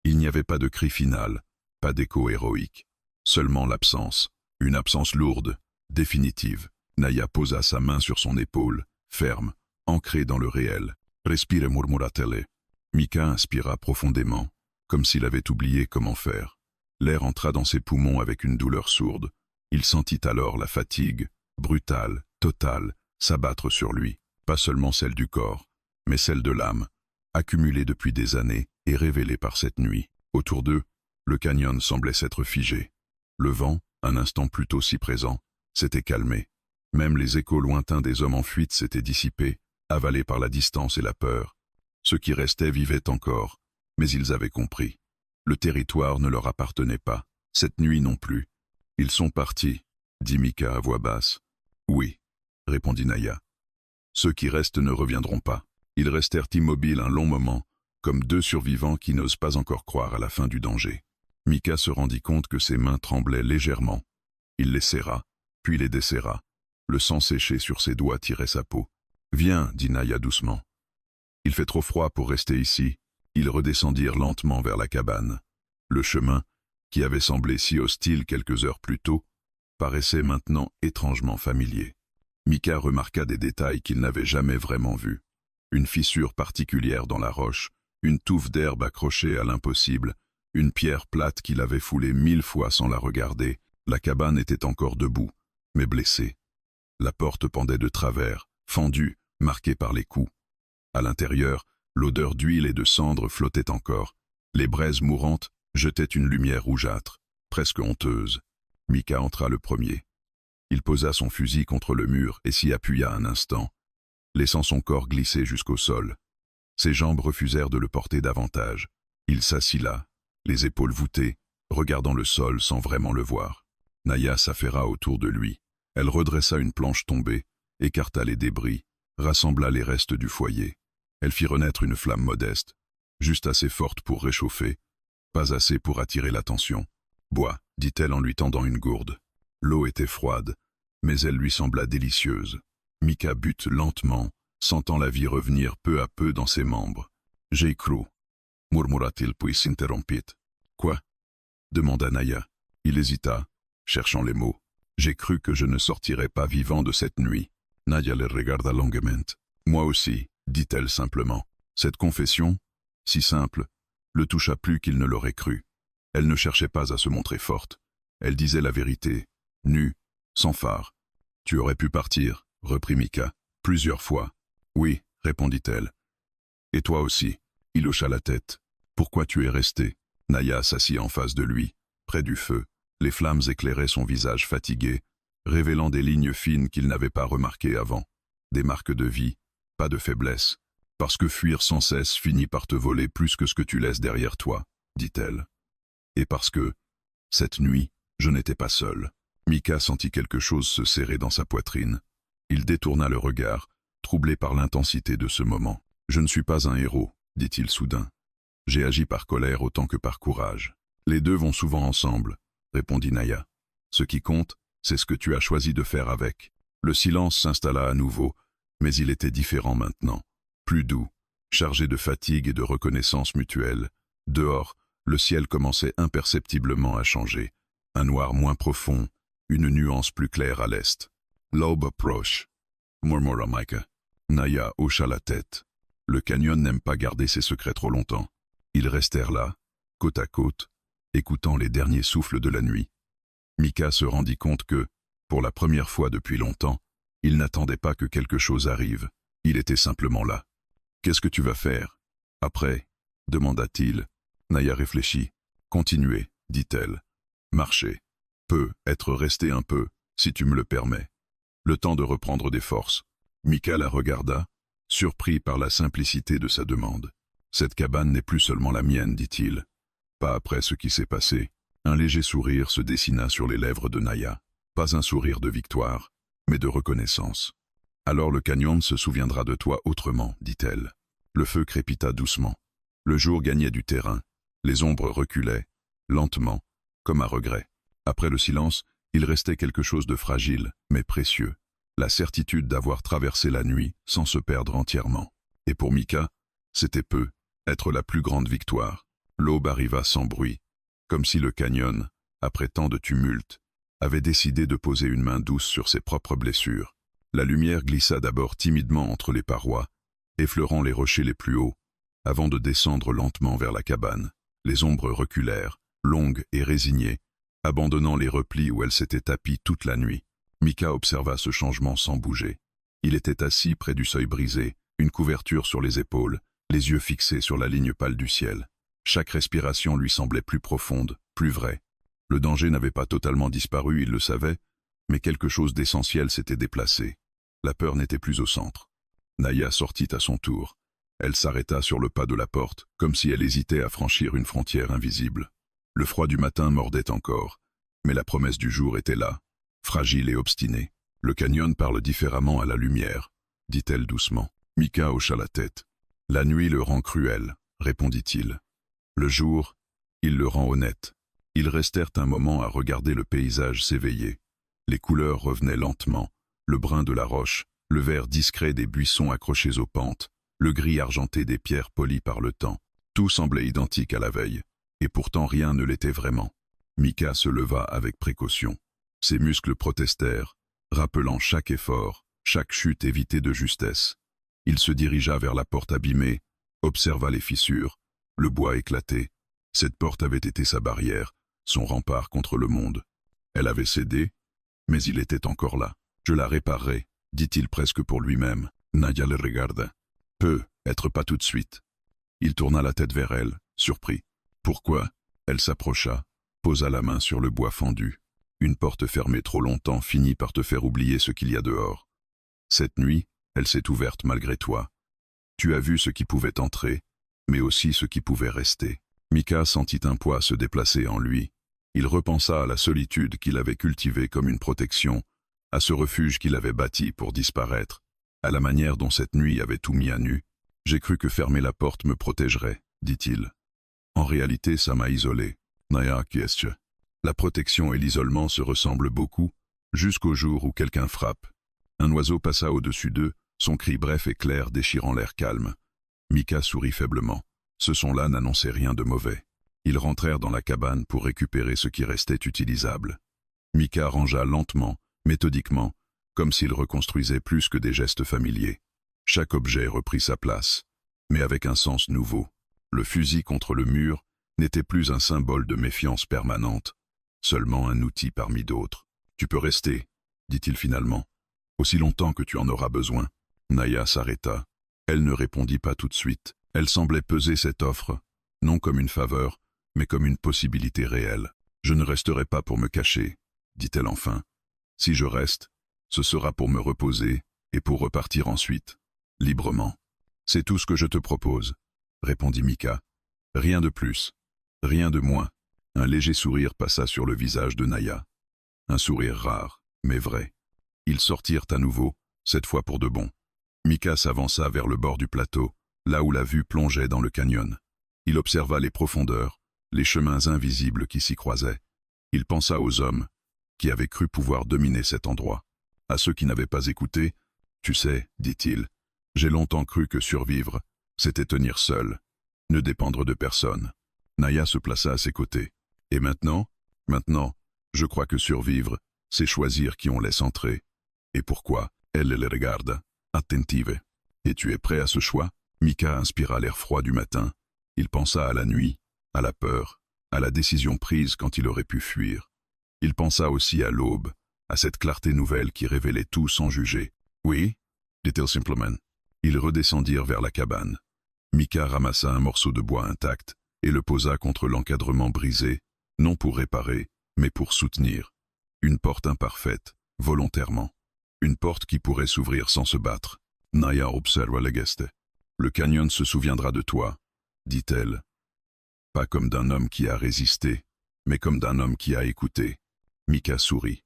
Il n'y avait pas de cri final, pas d'écho héroïque, seulement l'absence, une absence lourde, définitive. Naya posa sa main sur son épaule, ferme, ancrée dans le réel. « Respire » murmura-t-elle. Mika inspira profondément, comme s'il avait oublié comment faire. L'air entra dans ses poumons avec une douleur sourde. Il sentit alors la fatigue, brutale, totale, s'abattre sur lui. Pas seulement celle du corps, mais celle de l'âme, accumulée depuis des années et révélée par cette nuit. Autour d'eux, le canyon semblait s'être figé. Le vent, un instant plus tôt si présent, s'était calmé. Même les échos lointains des hommes en fuite s'étaient dissipés, avalés par la distance et la peur. Ceux qui restaient vivaient encore, mais ils avaient compris. Le territoire ne leur appartenait pas, cette nuit non plus. « Ils sont partis », dit Mika à voix basse. « Oui », répondit Naya. « Ceux qui restent ne reviendront pas. » Ils restèrent immobiles un long moment, comme deux survivants qui n'osent pas encore croire à la fin du danger. Mika se rendit compte que ses mains tremblaient légèrement. Il les serra, puis les desserra. Le sang séché sur ses doigts tirait sa peau. « Viens », dit Naya doucement. « Il fait trop froid pour rester ici. » Ils redescendirent lentement vers la cabane. Le chemin, qui avait semblé si hostile quelques heures plus tôt, paraissait maintenant étrangement familier. Mika remarqua des détails qu'il n'avait jamais vraiment vus. Une fissure particulière dans la roche, une touffe d'herbe accrochée à l'impossible, une pierre plate qu'il avait foulée 1000 fois sans la regarder. La cabane était encore debout, mais blessée. La porte pendait de travers, fendue, marquée par les coups. À l'intérieur, l'odeur d'huile et de cendre flottait encore. Les braises mourantes jetaient une lumière rougeâtre, presque honteuse. Mika entra le premier. Il posa son fusil contre le mur et s'y appuya un instant, laissant son corps glisser jusqu'au sol. Ses jambes refusèrent de le porter davantage. Il s'assit là, les épaules voûtées, regardant le sol sans vraiment le voir. Naya s'affaira autour de lui. Elle redressa une planche tombée, écarta les débris, rassembla les restes du foyer. Elle fit renaître une flamme modeste, juste assez forte pour réchauffer, pas assez pour attirer l'attention. « Bois », dit-elle en lui tendant une gourde. L'eau était froide, mais elle lui sembla délicieuse. Mika but lentement, sentant la vie revenir peu à peu dans ses membres. « J'ai cru », murmura-t-il puis s'interrompit. « Quoi » demanda Naya. Il hésita, cherchant les mots. « J'ai cru que je ne sortirais pas vivant de cette nuit. » Naya le regarda longuement. « Moi aussi », dit-elle simplement. Cette confession, si simple, le toucha plus qu'il ne l'aurait cru. Elle ne cherchait pas à se montrer forte. Elle disait la vérité, nue, sans phare. « Tu aurais pu partir », reprit Mika, « plusieurs fois. »« Oui », répondit-elle. « Et toi aussi ?» Il hocha la tête. « Pourquoi tu es resté ?» Naya s'assit en face de lui, près du feu. Les flammes éclairaient son visage fatigué, révélant des lignes fines qu'il n'avait pas remarquées avant. Des marques de vie, pas de faiblesse. « Parce que fuir sans cesse finit par te voler plus que ce que tu laisses derrière toi, » dit-elle. « Et parce que, cette nuit, je n'étais pas seul. » Mika sentit quelque chose se serrer dans sa poitrine. Il détourna le regard, troublé par l'intensité de ce moment. « Je ne suis pas un héros, » dit-il soudain. « J'ai agi par colère autant que par courage. »« Les deux vont souvent ensemble, » répondit Naya. « Ce qui compte, c'est ce que tu as choisi de faire avec. » Le silence s'installa à nouveau, mais il était différent maintenant. Plus doux, chargé de fatigue et de reconnaissance mutuelle. Dehors, le ciel commençait imperceptiblement à changer. Un noir moins profond, une nuance plus claire à l'est. « L'aube approche », murmura Mika. Naya hocha la tête. Le canyon n'aime pas garder ses secrets trop longtemps. Ils restèrent là, côte à côte, écoutant les derniers souffles de la nuit. Mika se rendit compte que, pour la première fois depuis longtemps, il n'attendait pas que quelque chose arrive. Il était simplement là. « Qu'est-ce que tu vas faire ?»« Après ?» demanda-t-il. Naya réfléchit. « Continuer, » dit-elle. « Marcher. Peu, être resté un peu, si tu me le permets. Le temps de reprendre des forces. » Mika la regarda, surpris par la simplicité de sa demande. « Cette cabane n'est plus seulement la mienne, dit-il. Pas après ce qui s'est passé. » Un léger sourire se dessina sur les lèvres de Naya. Pas un sourire de victoire, mais de reconnaissance. « Alors le canyon se souviendra de toi autrement, dit-elle. » Le feu crépita doucement. Le jour gagnait du terrain. Les ombres reculaient, lentement, comme à regret. Après le silence, il restait quelque chose de fragile, mais précieux. La certitude d'avoir traversé la nuit sans se perdre entièrement. Et pour Mika, c'était peu, être la plus grande victoire. L'aube arriva sans bruit, comme si le canyon, après tant de tumulte, avait décidé de poser une main douce sur ses propres blessures. La lumière glissa d'abord timidement entre les parois, effleurant les rochers les plus hauts, avant de descendre lentement vers la cabane. Les ombres reculèrent, longues et résignées, abandonnant les replis où elles s'étaient tapies toute la nuit. Mika observa ce changement sans bouger. Il était assis près du seuil brisé, une couverture sur les épaules, les yeux fixés sur la ligne pâle du ciel. Chaque respiration lui semblait plus profonde, plus vraie. Le danger n'avait pas totalement disparu, il le savait, mais quelque chose d'essentiel s'était déplacé. La peur n'était plus au centre. Naya sortit à son tour. Elle s'arrêta sur le pas de la porte, comme si elle hésitait à franchir une frontière invisible. Le froid du matin mordait encore, mais la promesse du jour était là, fragile et obstinée. « Le canyon parle différemment à la lumière », dit-elle doucement. Mika hocha la tête. « La nuit le rend cruel », répondit-il. « Le jour, il le rend honnête. » Ils restèrent un moment à regarder le paysage s'éveiller. Les couleurs revenaient lentement, le brun de la roche, le vert discret des buissons accrochés aux pentes, le gris argenté des pierres polies par le temps. Tout semblait identique à la veille, et pourtant rien ne l'était vraiment. Mika se leva avec précaution. Ses muscles protestèrent, rappelant chaque effort, chaque chute évitée de justesse. Il se dirigea vers la porte abîmée, observa les fissures, le bois éclaté. Cette porte avait été sa barrière, son rempart contre le monde. Elle avait cédé, mais il était encore là. « Je la réparerai », dit-il presque pour lui-même. Naya le regarda. « Peu, Être pas tout de suite. Il tourna la tête vers elle, surpris. Pourquoi? Elle s'approcha, posa la main sur le bois fendu. Une porte fermée trop longtemps finit par te faire oublier ce qu'il y a dehors. Cette nuit, elle s'est ouverte malgré toi. Tu as vu ce qui pouvait entrer, mais aussi ce qui pouvait rester. Mika sentit un poids se déplacer en lui. Il repensa à la solitude qu'il avait cultivée comme une protection, à ce refuge qu'il avait bâti pour disparaître, à la manière dont cette nuit avait tout mis à nu. J'ai cru que fermer la porte me protégerait, dit-il. En réalité, ça m'a isolé. Naya Kiesche. La protection et l'isolement se ressemblent beaucoup, jusqu'au jour où quelqu'un frappe. Un oiseau passa au-dessus d'eux, son cri bref et clair déchirant l'air calme. Mika sourit faiblement. Ce son-là n'annonçait rien de mauvais. Ils rentrèrent dans la cabane pour récupérer ce qui restait utilisable. Mika rangea lentement, méthodiquement, comme s'il reconstruisait plus que des gestes familiers. Chaque objet reprit sa place, mais avec un sens nouveau. Le fusil contre le mur n'était plus un symbole de méfiance permanente, seulement un outil parmi d'autres. « Tu peux rester, » dit-il finalement, « aussi longtemps que tu en auras besoin. » Naya s'arrêta. Elle ne répondit pas tout de suite. Elle semblait peser cette offre, non comme une faveur, mais comme une possibilité réelle. « Je ne resterai pas pour me cacher, » dit-elle enfin. « Si je reste, ce sera pour me reposer et pour repartir ensuite, librement. C'est tout ce que je te propose, » répondit Mika. Rien de plus, rien de moins. Un léger sourire passa sur le visage de Naya. Un sourire rare, mais vrai. Ils sortirent à nouveau, cette fois pour de bon. Mika s'avança vers le bord du plateau, là où la vue plongeait dans le canyon. Il observa les profondeurs, les chemins invisibles qui s'y croisaient. Il pensa aux hommes qui avaient cru pouvoir dominer cet endroit. À ceux qui n'avaient pas écouté, « Tu sais, dit-il, j'ai longtemps cru que survivre, c'était tenir seul, ne dépendre de personne. » Naya se plaça à ses côtés. « Et maintenant, je crois que survivre, c'est choisir qui on laisse entrer. » Et pourquoi? Elle le regarda, attentive. « Et tu es prêt à ce choix ?» Mika inspira l'air froid du matin. Il pensa à la nuit, à la peur, à la décision prise quand il aurait pu fuir. Il pensa aussi à l'aube, à cette clarté nouvelle qui révélait tout sans juger. « Oui » dit-il simplement. Ils redescendirent vers la cabane. Mika ramassa un morceau de bois intact et le posa contre l'encadrement brisé, non pour réparer, mais pour soutenir. Une porte imparfaite, volontairement. Une porte qui pourrait s'ouvrir sans se battre. Naya observa le geste. « Le canyon se souviendra de toi, » dit-elle. Pas comme d'un homme qui a résisté, mais comme d'un homme qui a écouté. Mika sourit.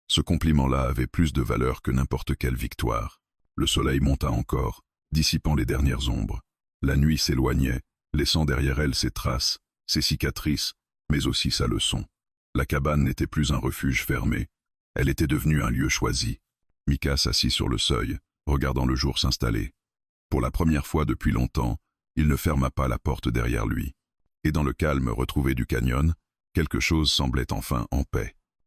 Ce compliment-là avait plus de valeur que n'importe quelle victoire. Le soleil monta encore, dissipant les dernières ombres. La nuit s'éloignait, laissant derrière elle ses traces, ses cicatrices, mais aussi sa leçon. La cabane n'était plus un refuge fermé. Elle était devenue un lieu choisi. Mika s'assit sur le seuil, regardant le jour s'installer. Pour la première fois depuis longtemps, il ne ferma pas la porte derrière lui. Et dans le calme retrouvé du canyon, quelque chose semblait enfin en paix.